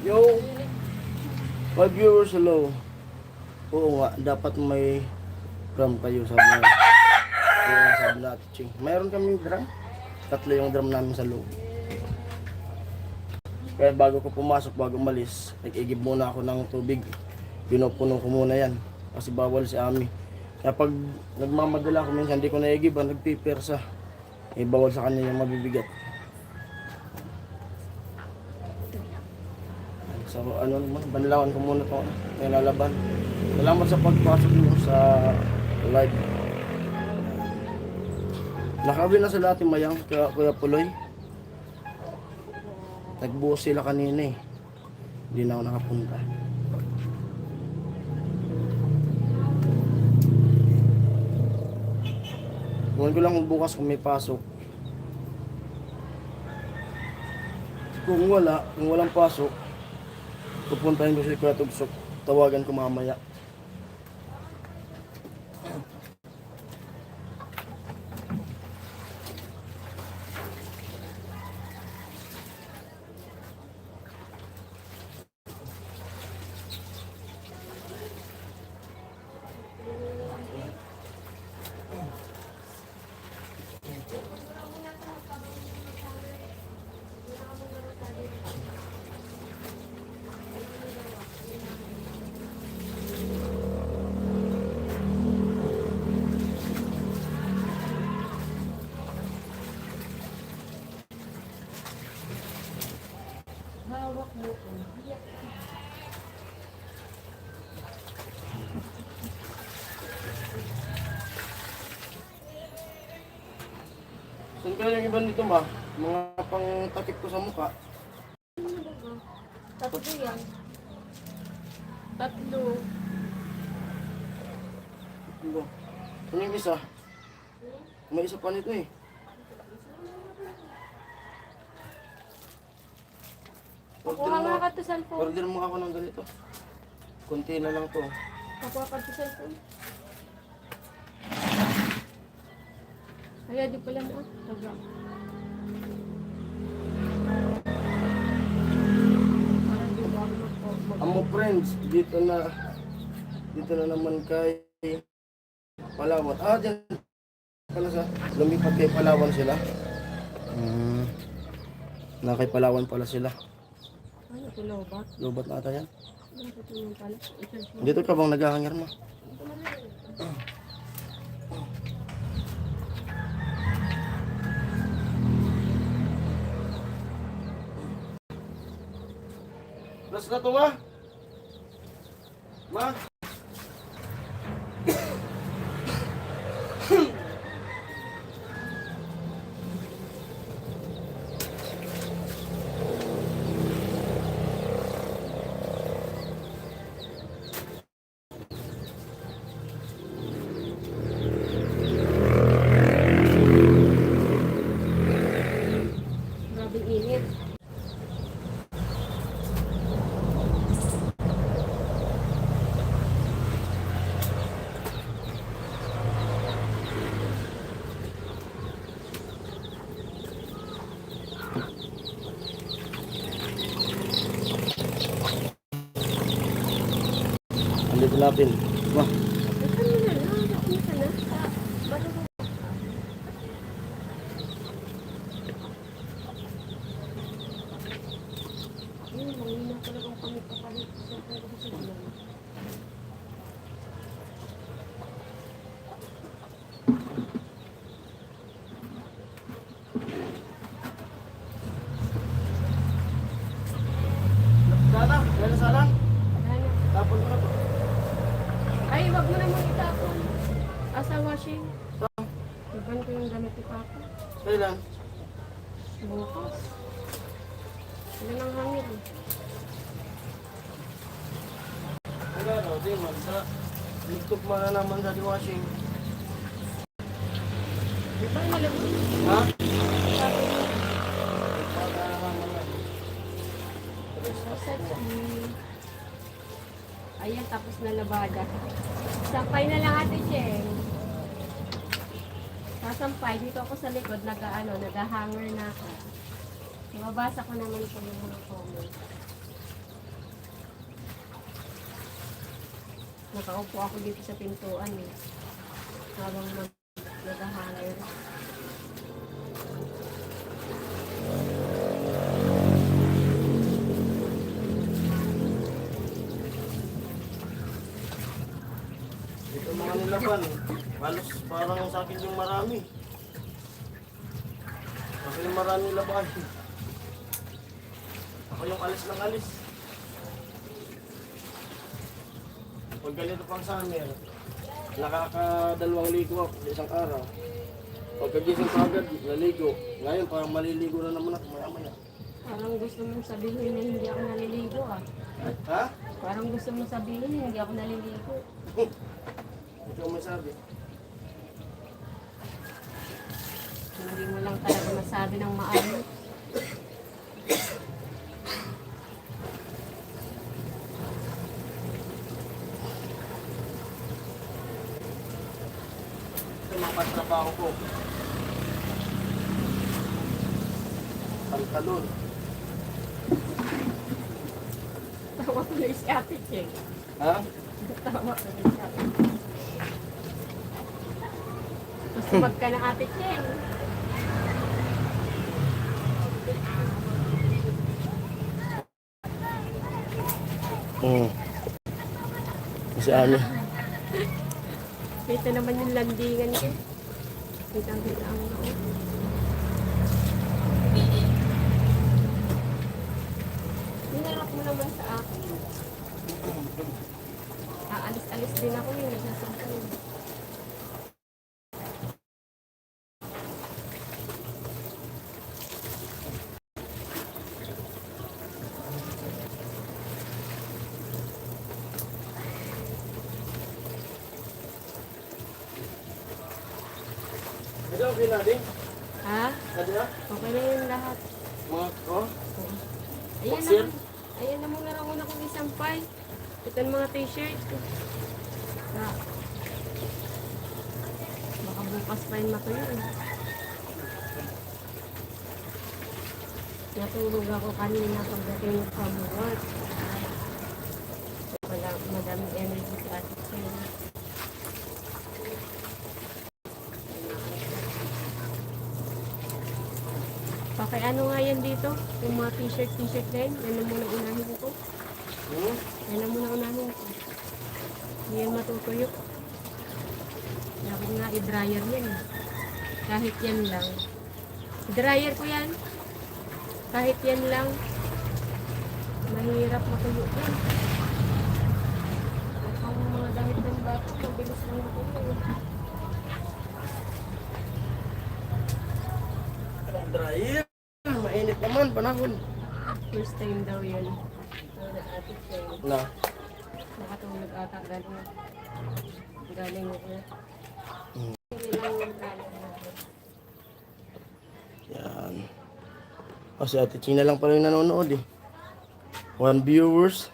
Yo! 5 viewers, hello. Oo nga, dapat may drum kayo sabi na. Kaya sabi natin, Ching. Mayroon kami drum. 3 yung drum namin sa loob. Kaya bago ko pumasok, bago umalis, nag-igib muna ako ng tubig. Pinupuno ko muna yan. Kasi bawal si Ami. Kaya pag nagmamadala ako minsan, hindi ko naigiban, nagpipersa. Eh, bawal sa kanya yung mabibigat. So ano naman, banlawan ko muna ito, nilalaban. Salamat sa pagpasok mo sa live. Nakawin na sila Ate Mayang, Kuya Puloy. Nagbuhos sila kanina eh. Hindi na ako nakapunta. Huwag ko lang bukas kung may pasok. Kung walang pasok, pupuntahin ko si Kuya Tugsok. Tawagan ko mamaya. Hawak mo. Saan kaya yung iba nito ma? Mga pang takip ko sa mukha. Tatlo yan. Tatlo. Diba? Ano yung isa? May isa pa nito eh. Kuha nga ka to cellphone. Order mo ako ng ganito. Kunti na lang to. Kuha ka to cellphone. Ay, di pala mo. Taga. Parang di ba ako Amo friends, dito na naman kay Palawan. Ah, dyan pala sa lumipat kay Palawan sila. Na kay Palawan pala sila. Ano ito, lobat? Lobat na ata yan. Ano ito yung pala? Dito ka bang naghahangar mo? Plus na to ma? Ma? Grabing init. Andito natin. Ma? Saan mo na? Nakakita ka na? Marunong. Ayun, manginang talagang pamit-papalit sa cellphone ko sa bulan. Sana? Kaya sana? Ano? Tapon ko na to. Ay, wag mo naman itapon. Asa washing. Iban ko yung damit ni Papa. Kailan? Bukas. Wala nang hangin eh. Wala no, di man. Sa laptop mo na naman sa washing. Di ba nalabot? Ha? Sabi ko, Para naman. ayan, tapos na labada. Sampay na lang ate Cheng. Sasampay, dito ako sa likod, nag-hanger na ako. Mabasa ko naman po yung mga comments. Nakaupo ako dito sa pintuan eh. Habang nag-hanger. Ito mga nilaban. Halos parang sa akin yung marami. Sa akin yung marami laban. Ako yung alis ng alis. Pag ganito pang summer, nakakadalawang ligo ako sa isang araw. Pagkagising ko agad, naligo. Ngayon parang maliligo na naman ako maya-maya. Parang gusto mong sabihin na hindi ako naliligo ah. Ha? Parang gusto mong sabihin na hindi ako naliligo. Ito ang masabi. Hindi mo lang talaga masabi ng maayos. Ito mga patrabaho ko. Pantalon. Tawa ko na si Ate Cheng. Ha? Tawa ko na si Ate Cheng. Masumag ka na Ate Cheng. Oo. Kasi ano. Ito naman yung landingan ko. Kitang-kita ang ako. mo naman sa akin. Aalis-alis din ako yun. Nagsasampay. Ito, okay na din. Ha? Ada na? Okay na yun lahat. Mga, oh, Ayan Boxer? na. Ayan na muna lang una kong isampay. Ito ang mga t-shirt. Baka bukas pa yun matuyo. Natulog ako kanina pagdating from work. Wala, madaming energy sa atin. Okay, ano nga yan dito? Yung mga t-shirt na yun. Yan na muna unahin ko. Yan na muna unahin ko. Hindi yan matutuyo. Dapat nga i-dryer yan. Kahit yan lang. I-dryer ko yan. Kahit yan lang. Mahirap matuyo yan. At ang mga damit ng bata, mabilis lang matuyo. dryer. Mainit naman, panahon. First time daw yun. Nag-atik siya. Na. Nakatulog ata galing. Galing ako. Hmm. Hindi lang yung galing natin. Yan. O, si Ate China lang pala yung nanonood eh. 1 viewers.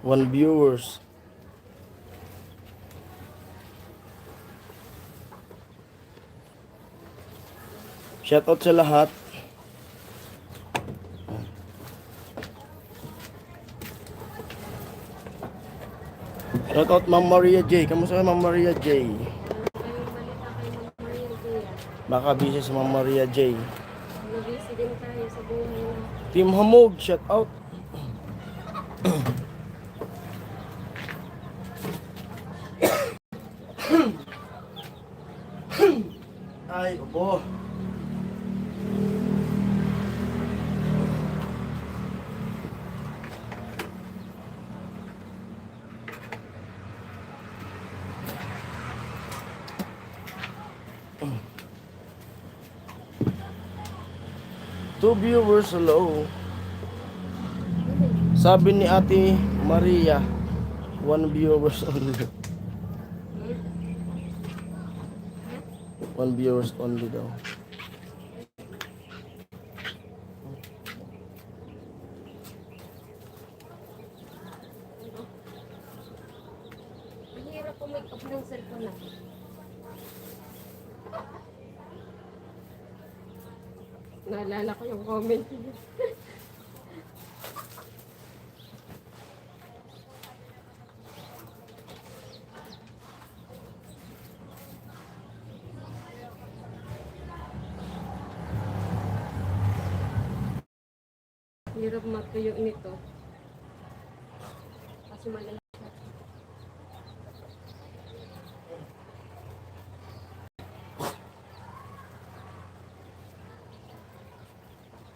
1 viewers. Shoutout sa lahat. Shoutout Ma'am Maria J. Kamusta ka Ma'am Maria J? Ayun, balita kay Ma'am Maria Jaya. Baka busy si Ma'am Maria J. Nag-busy din tayo sa buhay na. Team Hamog, shoutout. Ay, opo. Two viewers, hello. Sabi ni Ate Maria, 1 viewers only. 1 viewers only daw. Ang hirap po make up ng cellphone na. Naalala ko yung comment niya. Hirap matuyo nito. Kasi malaki.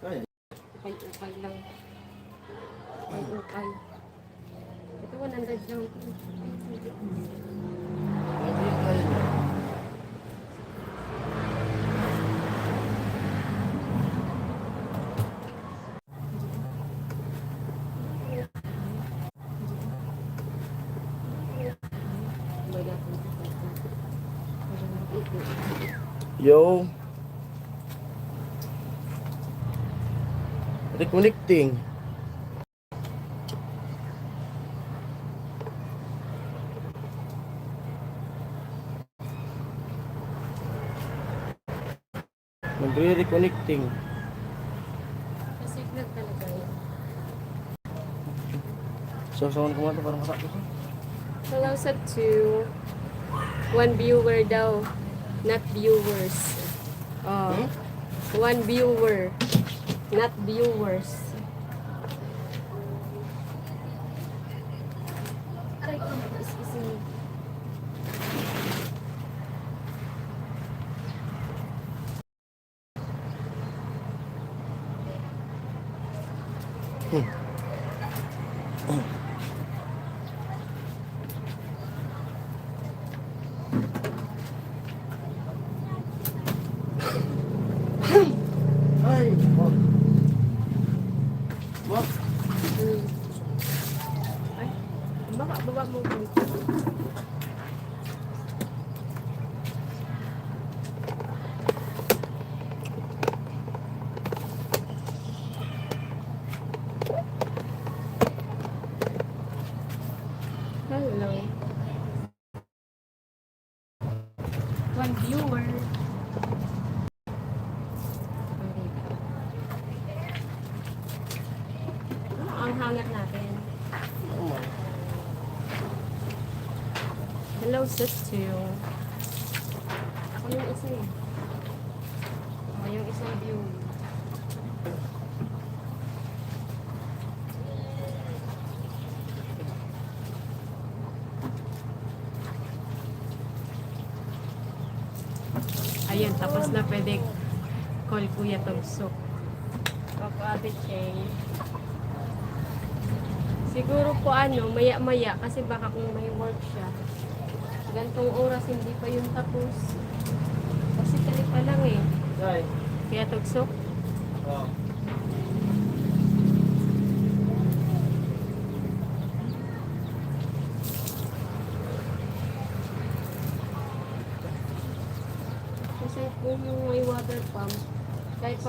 Ay, Ukay-ukay lang. Ukay-ukay. Ito 100 lang. Yo. Reconnecting. Nagre-reconnecting. Kasi nag talaga yun. Sasawan ko nga ito para masakit ko. Hello sa 2. 1 viewer daw. Not viewers. Oh. 1 viewer. Not viewers. Aray ko, is-ising. Ay, oh. Wah, Ay, baba mo. Hello. One viewer. Ano ang hanger natin? oh. Hello, sister. Ako yung isa eh. Ako yung isang view. Ayun, tapos na pwede call Kuya Tugsok. Ako Ate Cheng. Siguro po maya-maya kasi baka kung may work siya. Gantong oras hindi pa yun tapos. Kasi 3 pa lang eh. Ay, Kuya Tugsok. oh. Kasi kung may water pump, kahit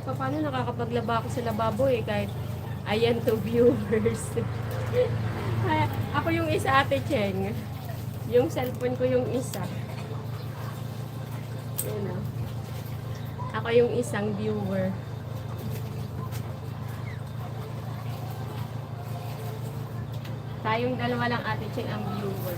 papano nakakapaglaba ako sa lababo eh, kahit ayan to viewers. Ay, ako yung isa Ate Cheng. Yung cellphone ko yung isa. Yan o. Ako yung isang viewer. Tayong dalawa lang Ate Cheng ang viewer.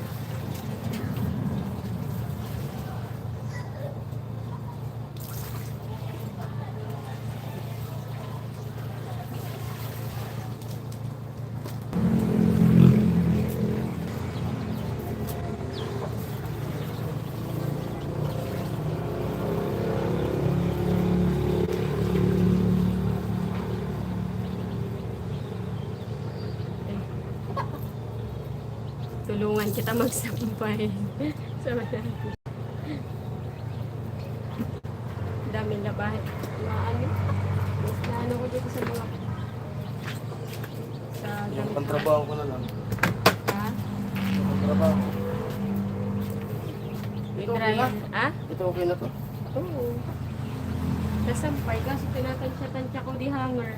Tulungan kita magsampay. Sa daming labahe. Maano? Mas naano ko dito sa mga sa Yung pantrabaho ko na lang. Ha? Yung pantrabaho. May Ito okay try. na? Ha? Ito okay na to? Oo. Sasampay kasi tinatansya-tansya ko di hanger.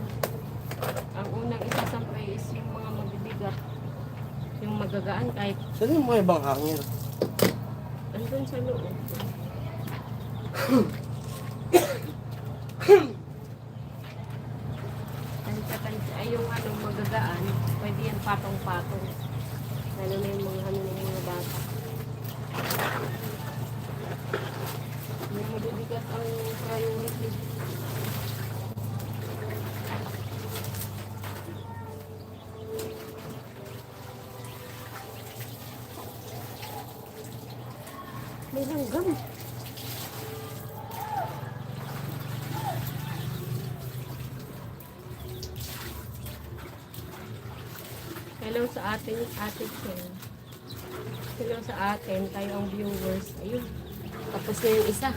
Ang unang isasampay is yung mga mabibigat. Yung magagaan kahit Saan yung mga ibang hangin? andun sa loob. Tansya-tansya. Ay yung magagaan, pwede yan patong-patong. Lalo na yung mga ng mga bata. Yung mabibigat ang priority. May langgam. Hello sa ating Ate Chen. Hello sa atin, tayo ang viewers. Ayun. Tapos na yung isa.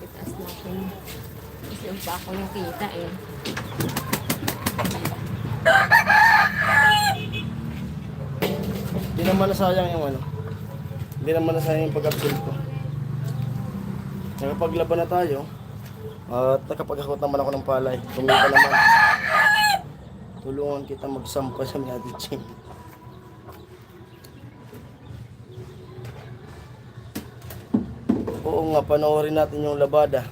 Itaas natin. Kasi yung pa ako nakita eh. Hindi naman nasayang yung ano. Hindi naman nasayang yung pag-absent ko. Nakapaglaban na tayo. At nakapag-hakot naman ako ng palay. Tumika naman. Tulungan kita magsampa sa Ate Cheng. Oo nga, panoorin natin yung labada.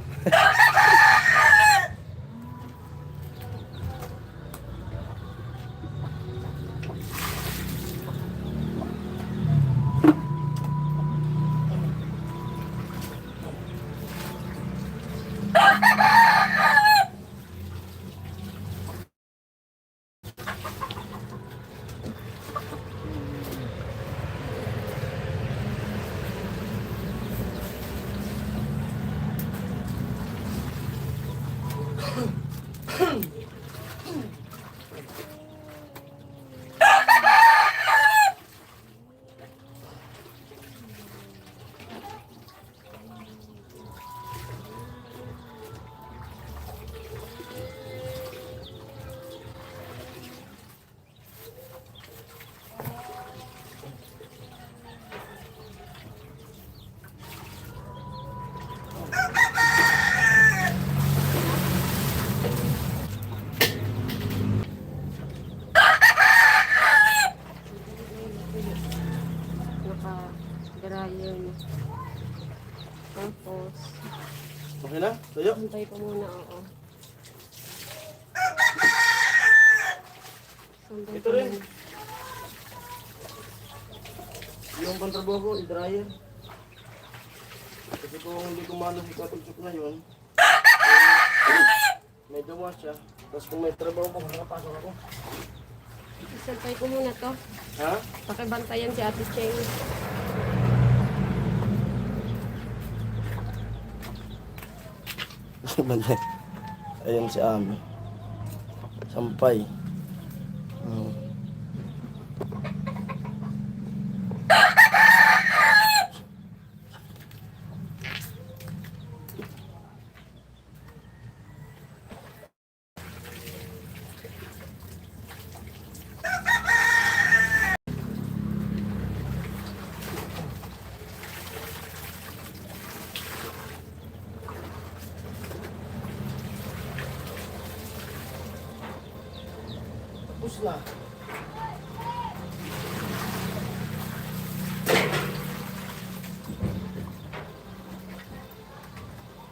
ano. Tapos, Okay na? Tayo? antay ko muna, oo. Sandal Ito ko rin. muna. Yung pantrabaho ko, i-dryer. Kasi kung hindi ko maano si Katugsok ngayon, may gawa siya. Tapos kung may trabaho ko, makapasok ako. Isantay ko muna to. Ha? Pakibantayan si Ate Cheng. Banda. Ayun si Ami. Sampay. Tapos na.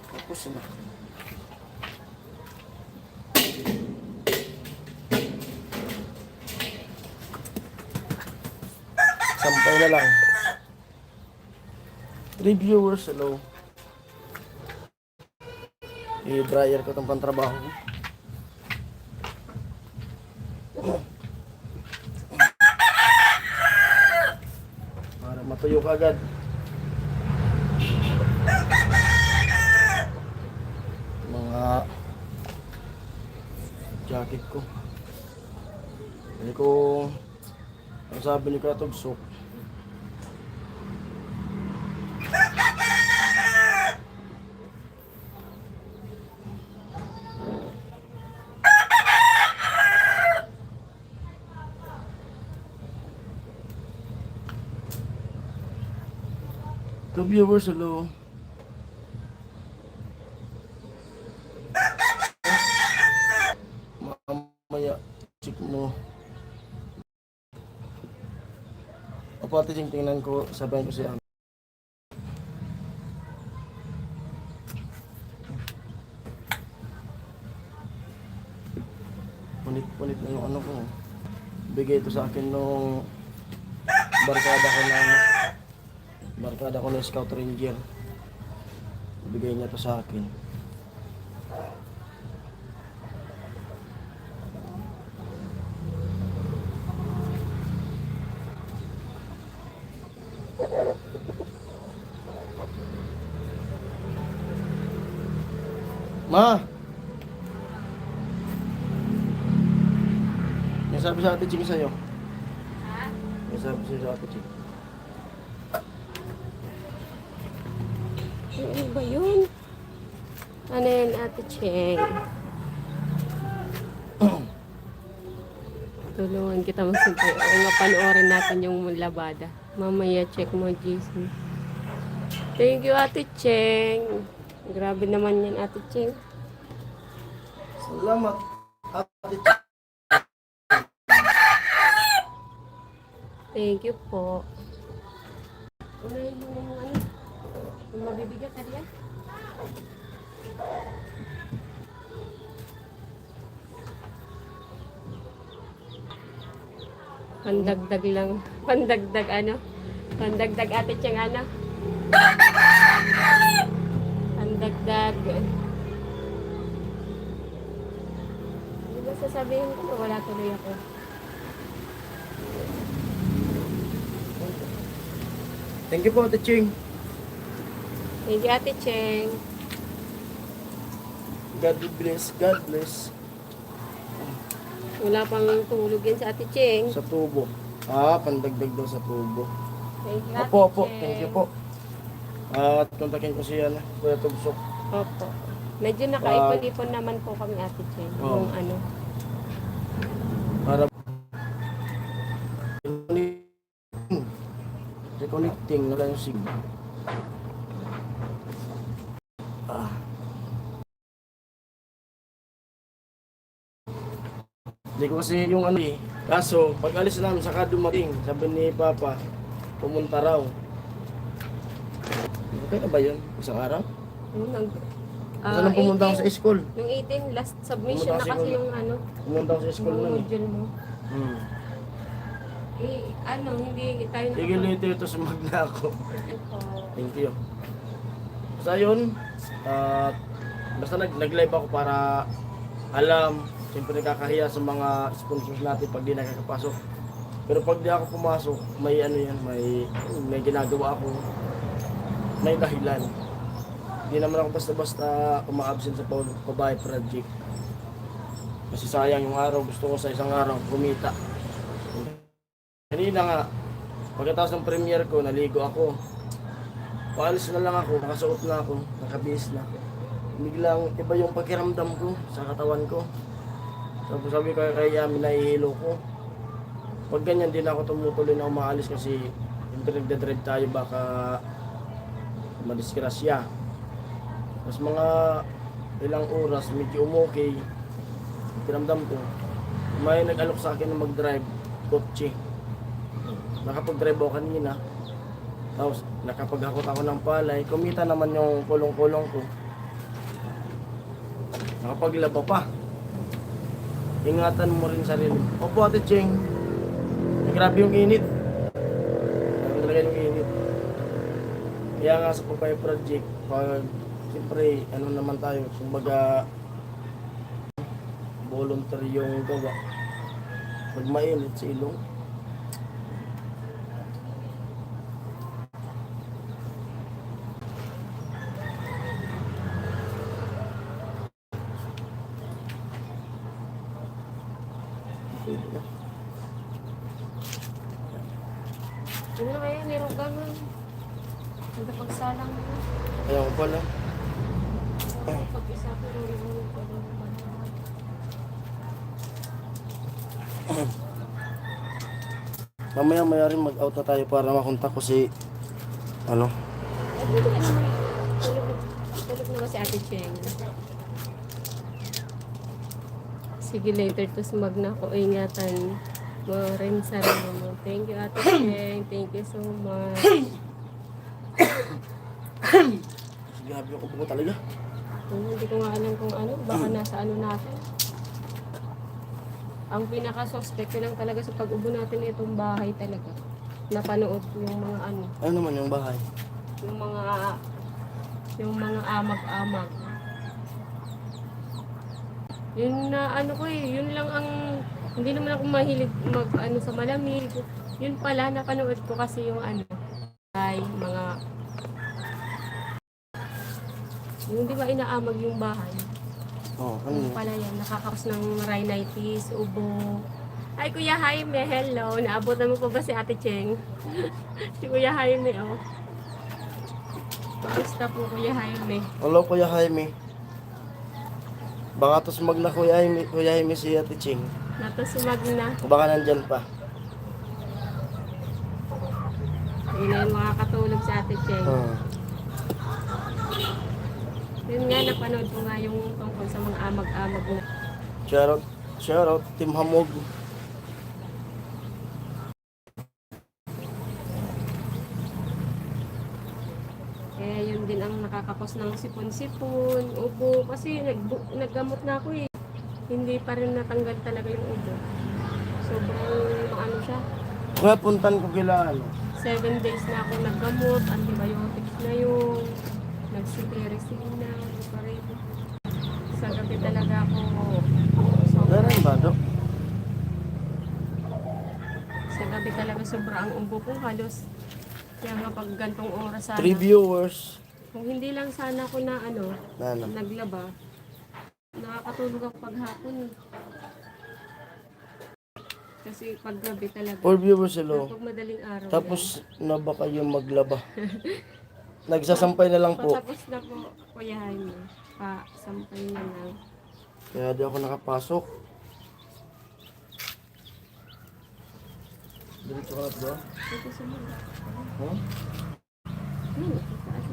Tapos na. Sampay na lang. Reviewers, hello. I-dryer ko itong pantrabaho ko. Para matuyo ka agad. Mga jacket ko. Hindi ko ang sabi ni Katugsok. The viewers, hello. Mamaya, check mo. Pati tingnan ko, sabihin ko siya. Punit-punit na yung ano ko. Bigay ito sa akin nung barkada ko na ano. Barkada ko na Scout Ranger. Bigay niya to sa akin. Ma! May sabi sa Ate Ching sa'yo. May sabi sa'yo sa Ate Ching. Ano ba yun? Ano yan, Ate Cheng? Tulungan kita magsumpay. O nga, panoorin natin yung labada. Mamaya check mo, Jason. Thank you, Ate Cheng. Grabe naman yan, Ate Cheng. Salamat, Ate Ching. Thank you po. Unahin mo na yung ano. Yung mabibigat na diyan. Pandagdag lang. Pandagdag ano? Pandagdag Ate Cheng ano? Pandagdag. Ano ba sasabihin ko? Wala tuloy ako. Thank you po, Ate Ching. Thank you, Ate Cheng. God bless, God bless. Wala pang tulog yan sa Ate Cheng. Sa tubo. Ah, pandagdag daw sa tubo. Thank you, Ate Opo, Cheng. thank you po. At kontakin ko siya na, Kuya Tugsok. Opo. Medyo nakaipon-ipon naman po kami, Ate Cheng. Oo. Yung ano. Para reconnecting na lang yung signal. Hindi ko kasi yung ano eh. Kaso, pag alis namin, saka dumating. Sabi ni Papa, pumunta raw. Kaya ba yun? Isang araw? Yung nag, Kasi nung pumunta ako sa 18, school. Yung 18, last submission na Pumunta kasi kasi yung ano, Pumunta ako sa school yung nun eh. module mo. Hmm. Hindi tayo Sige, later ito sumag na ako. Thank you. So ayun, basta nag-live ako para alam, siyempre nakakahiya sa mga sponsors natin pag di nakakapasok. Pero pag di ako pumasok, may ano yan, may ginagawa ako, may dahilan. Hindi naman ako basta-basta uma-absent sa pabahay project. Kasi sayang yung araw, gusto ko sa isang araw kumita. Kanina nga, pagkatapos ng premiere ko, naligo ako. Paalis na lang ako, nakasuot na ako, nakabihis na. Biglang iba yung pakiramdam ko sa katawan ko. Tapos sabi ko kay Yami, nahihilo ko. Pag ganyan din ako tumutuloy na umaalis kasi yung nagdadrive tayo baka madisgrasya. Tapos mga ilang oras, medyo umokay. Pakiramdam ko. May nag-alok sa akin na mag-drive, kotse. Nakapag-drive ako kanina. Tapos nakapaghakot ako ng palay. Kumita naman yung kulong-kulong ko. Nakapaglaba pa. Ingatan mo rin sarili. Opo Ate Cheng. Grabe yung init. Grabe talaga yung init. Kaya nga sa Papaya Project, pag siyempre, ano naman tayo, kumbaga voluntary yung gawa. Pag mainit sa ilong, Ano na kaya, nirugan mo. Hindi pagsalang mo. ayaw ko pala. Pag-isa ko rin mo. Mamaya rin mag-out na tayo para makontak ko si ano. Tulog na ba si Ate Cheng? Sige, later to sumag na ako. Ingatan mo rin sarili mo. Thank you, Ate Cheng. Thank you so much. Grabe yung ubo ko talaga. Hindi ko nga alam kung ano. Baka nasa ano natin. Ang pinaka-suspect ko lang talaga sa pag-ubo natin itong bahay talaga. Napanood ko yung mga ano. Ano naman yung bahay? Yung mga amag-amag. Yun na ano ko eh, yun lang ang hindi naman ako mahilig mag ano sa malamig. Yun pala napanood ko kasi yung ano ay mga yung di ba inaamag yung bahay. Oh, ano Ano yun? pala yan, nakakapos ng rhinitis, ubo. Ay, Kuya Jaime, hello. Naabutan mo pa ba si Ate Cheng? Si Kuya Jaime, oh. Basta po, Kuya Jaime. Hello Kuya Jaime. Baka to sumag na Kuya Jaime si Ate Ching. Natusumag na. Baka nandyan pa. Yun na yung makakatulog si Ate Cheng. Yun nga, napanood ko nga yung tungkol sa mga amag-amag na. Shout out, Team Hamog. Eh, yun din ang nakakapos ng sipon-sipon, ubo. Kasi naggamot na ako eh. Hindi pa rin natanggal talaga yung ubo. Sobrang ano siya. Kaya puntan ko kila ano. 7 days na ako naggamot, antibiotics na yun. Nagsiterisin na, pa rin. Sa gabi talaga ako. Meron ba do? Sa gabi talaga sobra ang ubo ko halos. Kaya nga pag gantong oras sana. 3 viewers. Kung hindi lang sana ako na ano, Ano? naglaba, nakakatulog ako paghapon eh. Kasi pag gabi talaga. 4 viewers hello. Pag madaling araw. Tapos na ba kayo maglaba? Nagsasampay na lang po. Patapos na po, Kuya Jaime. Sampay na lang. Kaya di ako nakapasok. Diretso ka na ba? Dito sa mga. Huh? Taas.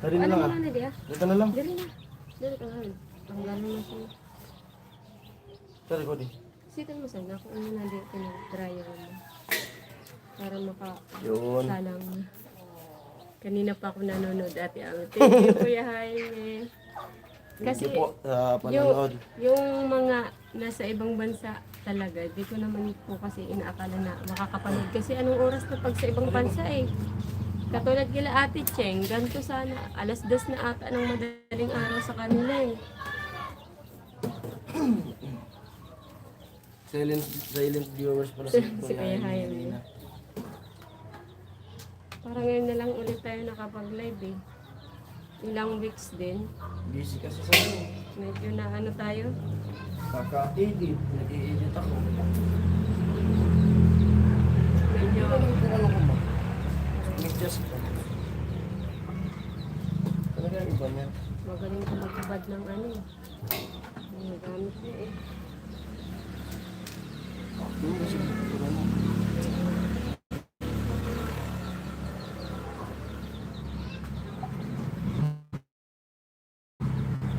Dari na Ano lang mo ah. na diya? Dito na lang. Dali na. Dali ka nga. Tanggalin mo siya. Sorry ko di. Sitan mo sana kung ano na dito na dryer mo. Para Yun. makasalang. Kanina pa ako nanonood, Ate Ami. Thank you, Kuya Jaime. Kasi Thank you po sa panonood. yung mga nasa ibang bansa talaga, di ko naman po kasi inaakala na makakapanood. Kasi anong oras na pag sa ibang bansa eh. Katulad kila Ate Cheng, ganito sana. 2:00 na ata ng madaling araw sa kanila eh. Silent viewers pala Si Kuya Jaime. Parang ngayon na lang ulit tayo nakapag-live eh. Ilang weeks din. Busy kasi sa ano. Medyo na ano tayo. Kaka-edit. Nag-i-edit ako. Medyo Ano ko ba? Medyas ko. Talaga yung iba niya. magaling ko magbabad ng ano eh. Ang gamit niya eh. Yung kasi pagkukuran mo.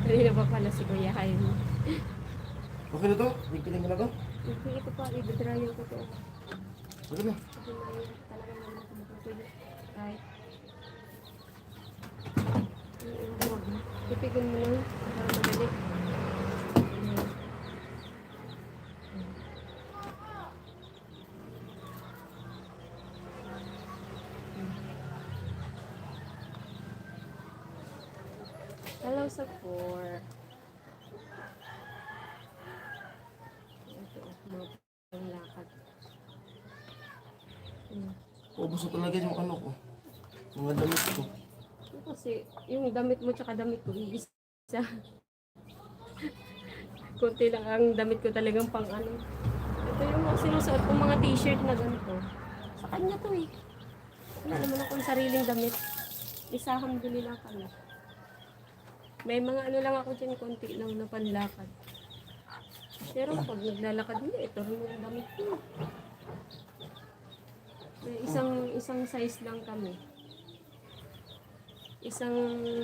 Kanina pa pala si Kuya Jaime. Okay na to? Bigkiling ka na to? Okay, ito pa, i-dryer ko to. Okay na. Kasi may talaga naman ako matutuyo. Right. Huwag na. Ipigin mo lang para madali. Ayan. Hello sa 4. Ito, mga panglakad. Ubus na talaga yung ano ko. Mga damit ko. Kasi yung damit mo tsaka damit ko, iisa. Kunti lang ang damit ko talagang pang ano. Ito yung mga sinusuot kong mga t-shirt na ganito. Sa kanya to eh. Wala naman akong sariling damit. Isahan bili lang kami. May mga ano lang ako dyan, konti lang na panlakad. Pero kapag naglalakad nila, ito rin yung damit ko. May isang size lang kami. Isang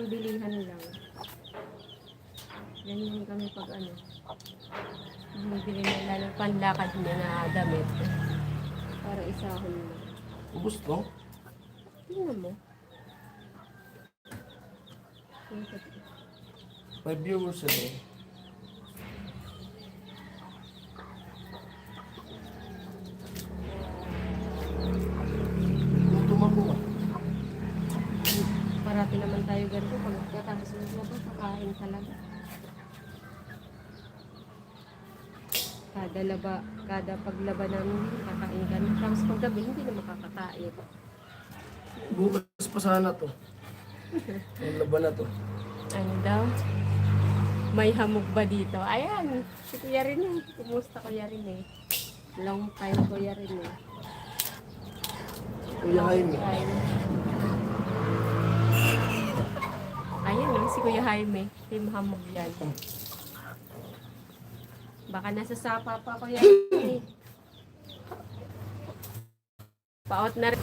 bilihan lang. Ganyan kami pag ano. Bumibili nila ng panlakad niya na damit. Para isahon mo. Ubus to? Tingnan mo. 5 viewers ito. Tumago ka. Parati naman tayo ganito. Pag katapos maglaba, kakain talaga. Kada paglaba namin, kakain ka na. Tapos paggabi, hindi na makakakain. Bukas pa sana to. Ang laban na to. Ano daw? May hamog ba dito? Ayan, si Kuya rin eh. Kumusta Kuya rin eh? Long time Kuya rin eh. Kuya Jaime. Time. Ayan no, si Kuya Jaime. Team hamog yan. Baka nasa sapa pa Kuya Jaime. Paot na rin.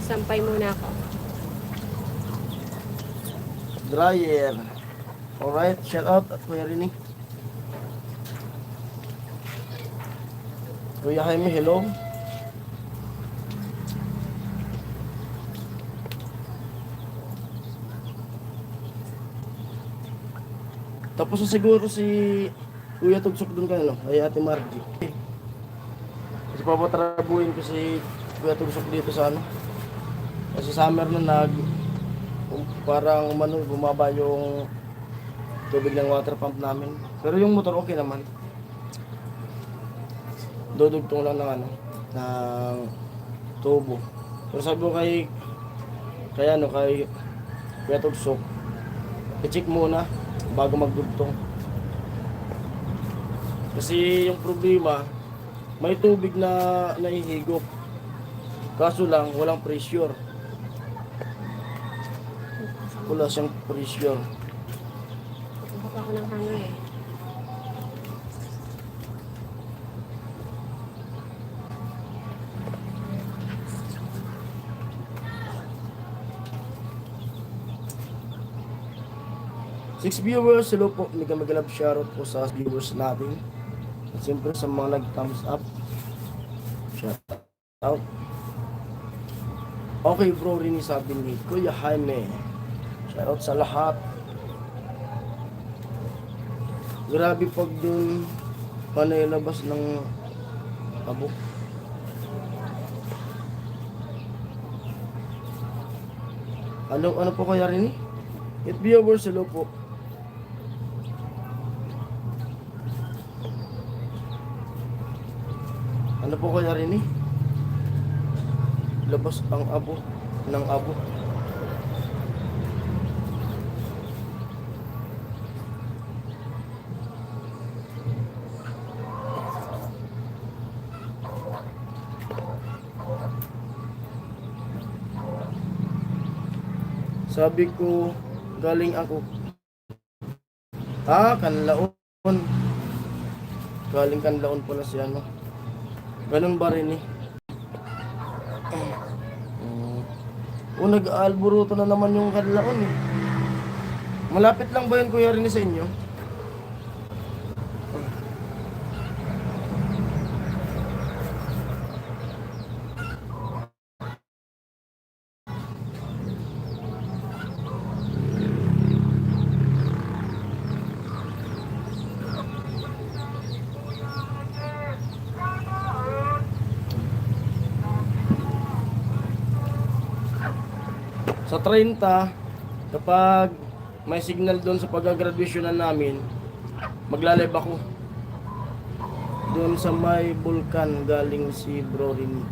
Sampay muna ako. Dryer. Alright, shout out at Kuya Rini. Kuya Jaime, hello. Tapos na siguro si Kuya Tugsok dun ka, no? Ay Ate Margie. Kasi papatrabuhin ko si Kuya Tugsok dito sa ano. Kasi summer na parang bumaba yung tubig ng water pump namin. Pero yung motor okay naman. Dudugtong lang ng ng tubo. Pero sabi ko kay Kuya Tugsok, i-check muna bago magdugtong. Kasi yung problema, may tubig na nahihigop. Kaso lang, walang pressure. Wala siyang pressure. Baka ako ng hangin eh. Six viewers, hello po. Mega love shoutout po sa viewers natin. At siyempre sa mga nag-thumbs up. Shout out. Okay bro, rin sabi ni Kuya Jaime. Shoutout sa lahat. Grabe pag dun panilabas ng abo. Ano po kaya rin eh? It viewers, hello po. Ano po kaya rin eh? Labas ang abo ng abo. Sabi ko, galing ako. Kanlaon. Galing Kanlaon pala si ano. Ganun ba rin eh? Nag-aalburuto na naman yung Kanlaon eh. Malapit lang ba yun Kuya Rini sa inyo? Sa 30, kapag may signal doon sa pag-graduation namin, magla-live ako. Doon sa may bulkan galing si Bro Rini.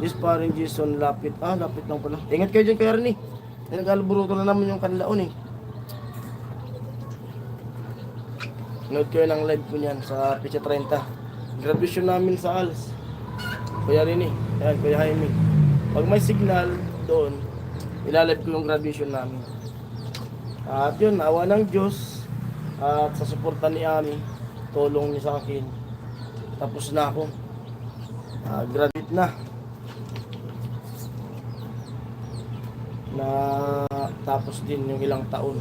This paring Jason lapit. Lapit lang pala. Ingat kayo dyan kaya rin eh. Nag-alburuto na naman yung Kanlaon eh. Nood kayo ng live ko niyan sa Picha 30. Graduation namin sa ALS. Kuya Rini. Ayan, Kuya Jaime. Pag may signal doon, ilalive ko yung graduation namin. At yun, awa ng Diyos at sa suporta ni Ami, tulong niya sa akin, tapos na ako. Graduate na. Tapos din yung ilang taon.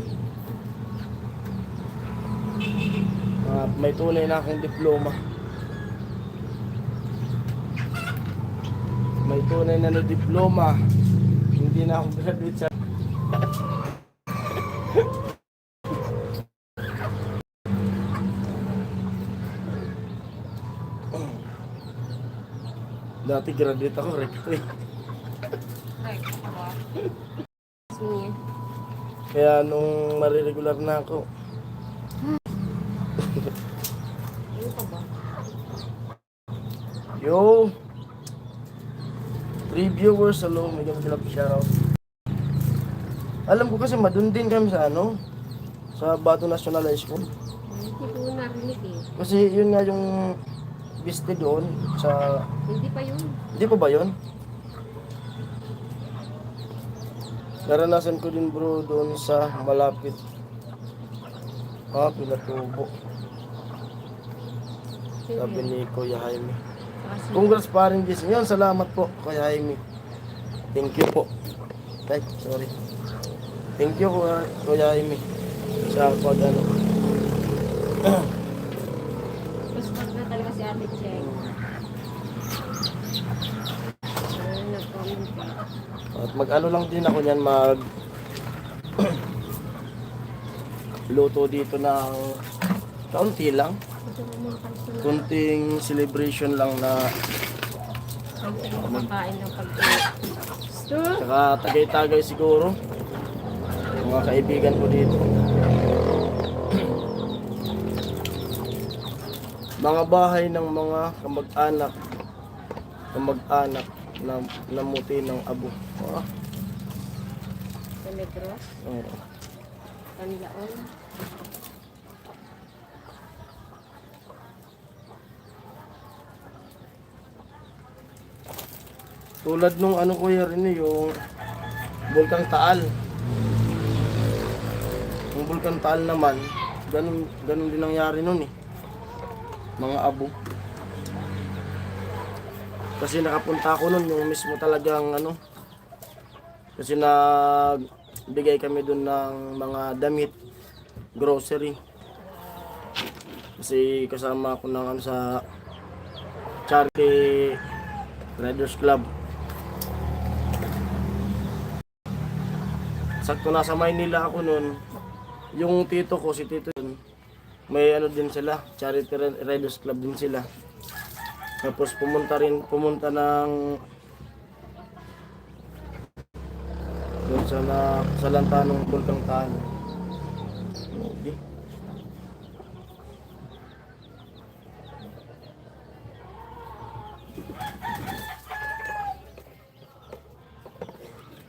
May tunay na akong diploma. May tunay na diploma. Hindi na ako graduate sa dati graduate ako, recto eh. Sige. Kaya nung mariregular na ako, Ano ka ba? yo! 3 viewers, hello, may gamit shoutout. Alam ko kasi madundin kami sa sa Bato National High School. Hindi ko narinig eh. Kasi yun nga yung biste doon sa... Hindi pa yun. Hindi pa ba yun? Naranasan ko din bro doon sa malapit. Pinatubo. Sabi ni Kuya Jaime. Congrats pa rin Jason. Yun, salamat po Kuya Jaime. Thank you po. Ay, sorry. Thank you Kuya Jaime. Sa pag Mas pag na talaga si Ate Cheng. Nag-comment pa. At lang din ako niyan luto dito ng kaunti lang. Kunting celebration lang na Kumakain ng pagkain. saka tagay-tagay siguro. Mga kaibigan ko dito. Mga bahay ng mga kamag-anak na namuti ng abo. Sa Negros, Kanlaon. Tulad nung Kuya rin yung Bulkang Taal. Yung Bulkang Taal naman, ganun din nangyari nun eh. Mga abo. Kasi nakapunta ako nun yung mismo talagang kasi nagbigay kami dun ng mga damit, grocery. Kasi kasama ako ng sa Charity Riders Club. sakto nasa Maynila ako noon. Yung tito ko, si tito yun, may ano din sila, Charity Riders Club din sila. Tapos pumunta ng doon sa lantanong Bulkang Tano. Okay.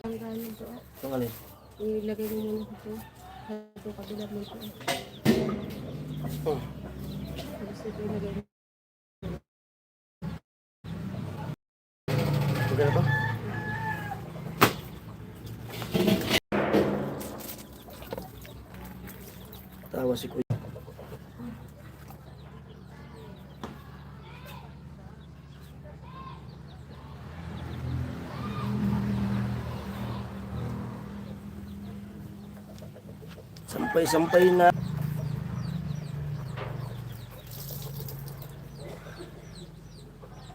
Ang gano'n po. Ito nga Ilagay mo muna ito. Sa kabila mo ito. Oh. Tapos ito ilagay mo. Okay na ba? Tawa si Kuya. Sampay-sampay na.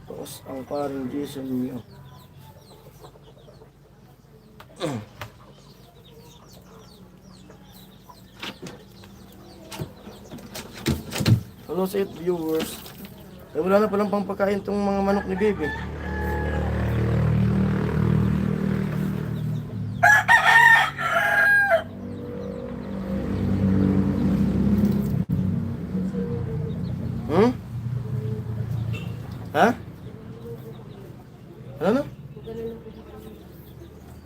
Tapos ang parang Jason niyo. Hello sa viewers. Eh, wala na palang pampakain tong mga manok ni Baby. Hmm? Ha? Ano na?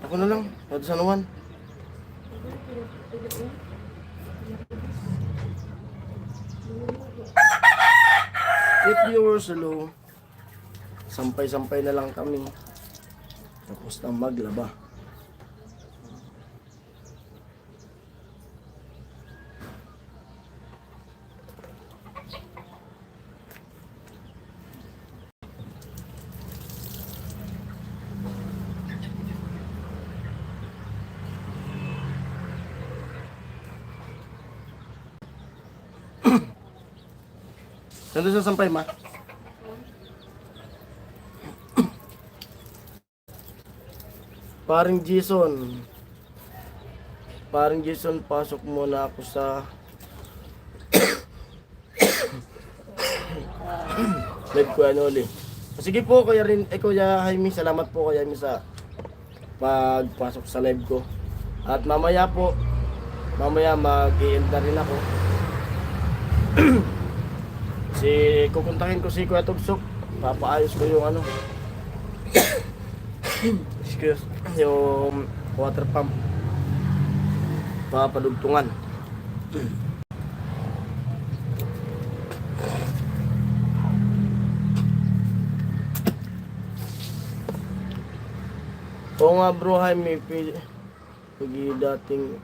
Ako na lang. Pwede sa naman. Viewers, hello. Sampay-sampay na lang kami. Tapos na maglaba. Saan sa sampay, ma? Paring Jason. Paring Jason, pasok muna ako sa live ko ano ulit. Sige po, Kuya Jaime, salamat po Kuya Jaime sa pagpasok sa live ko. At mamaya mag-i-end na rin ako. Kukuntakin ko si Kuya Tugsok. Papaayos ko yung ano. Excuse, yung water pump. Papadugtungan. Oo nga bro, Jaime, pagi dating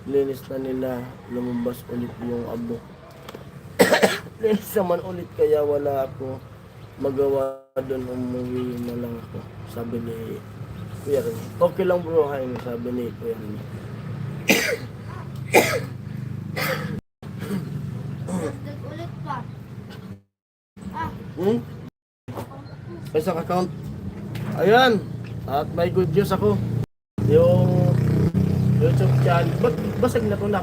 linis na nila, lumabas ulit yung abo. Linis naman ulit kaya wala ako magawa doon, umuwi na lang ako, sabi ni Kuya Rene. Okay lang bro, Jaime, sabi ni Kuya Rene. Dagdag ulit pa. May isang account. Ayan. At may good news ako. Yung YouTube channel. Ba't basag na ito na?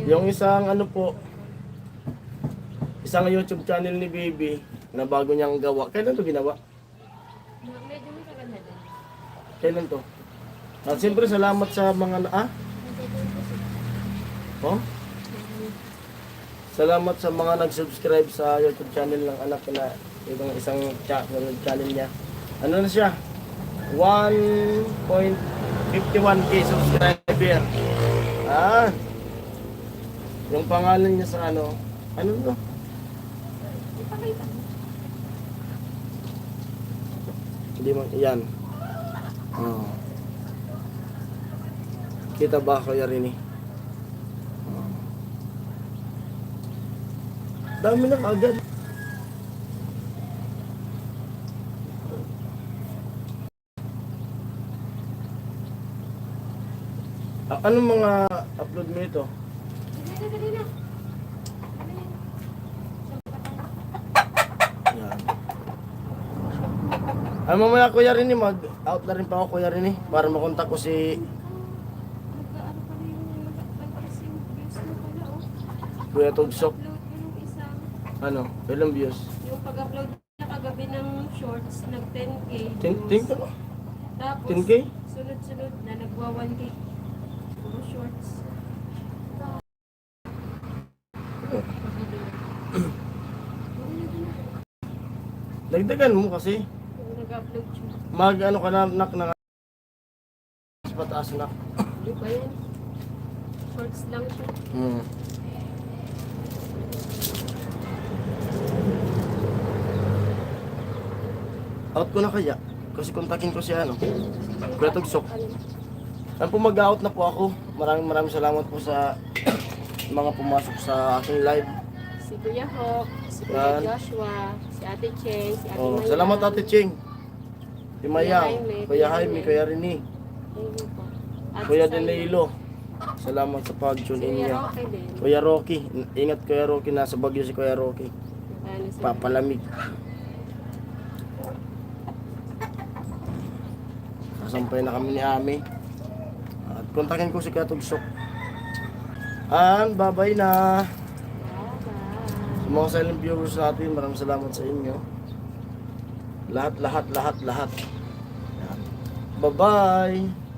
Yung isang ano po, isang YouTube channel ni Baby na bago niyang gawa. Kailan to ginawa? Medyo matagal na din. Kailan to? At siyempre salamat sa mga Oh? Salamat sa mga nag-subscribe sa YouTube channel ng anak ko na ibang isang channel niya. Ano na siya? 1.51k subscriber. Yung pangalan niya sa ano to? Hindi mo, yan. Oh. Kita ba Kuya Rene? Dami na agad. Anong mga upload mo ito? Yan. Mamaya Kuya Rene, mag-out na rin pa ako Kuya Rene para makontak ko si Kuya Tugsok. Upload ko nung isang, Ano? Ilang views? yung pag-upload niya kagabi ng shorts, nag 10k. 10 ka ba? Tapos, 10K? sunod-sunod na nagwa 1k. Puro shorts. Dagdagan mo kasi. Yung nag-upload siya. Mag ano ka na, nak pataas na. Di ba yan? Shorts lang siya. Hmm. Out ko na kaya. Kasi kontakin ko si ano. Kuya Tugsok. Ano po mag-out na po ako. Maraming salamat po sa mga pumasok sa aking live. Si Kuya Hawk, si Kuya Yan. Joshua, si Ate Cheng, si Ate Oh, Mayang. salamat Ate Ching. Si Mayang, Jaime, Kuya Kuya Jaime, Rene. Kuya Rini, Ayun po. At Kuya si Simon. Danilo. Salamat sa Si pag-tune in Kuya niya. Roque din. Kuya Rocky, ingat Kuya Rocky, nasa Baguio si Kuya Rocky. Ano si Papalamig. Sasampay na kami ni Ami. At kontakin ko si Kuya Tugsok. And bye-bye na. Sa mga silent viewers natin, maraming salamat sa inyo. Lahat. Yan. Bye-bye.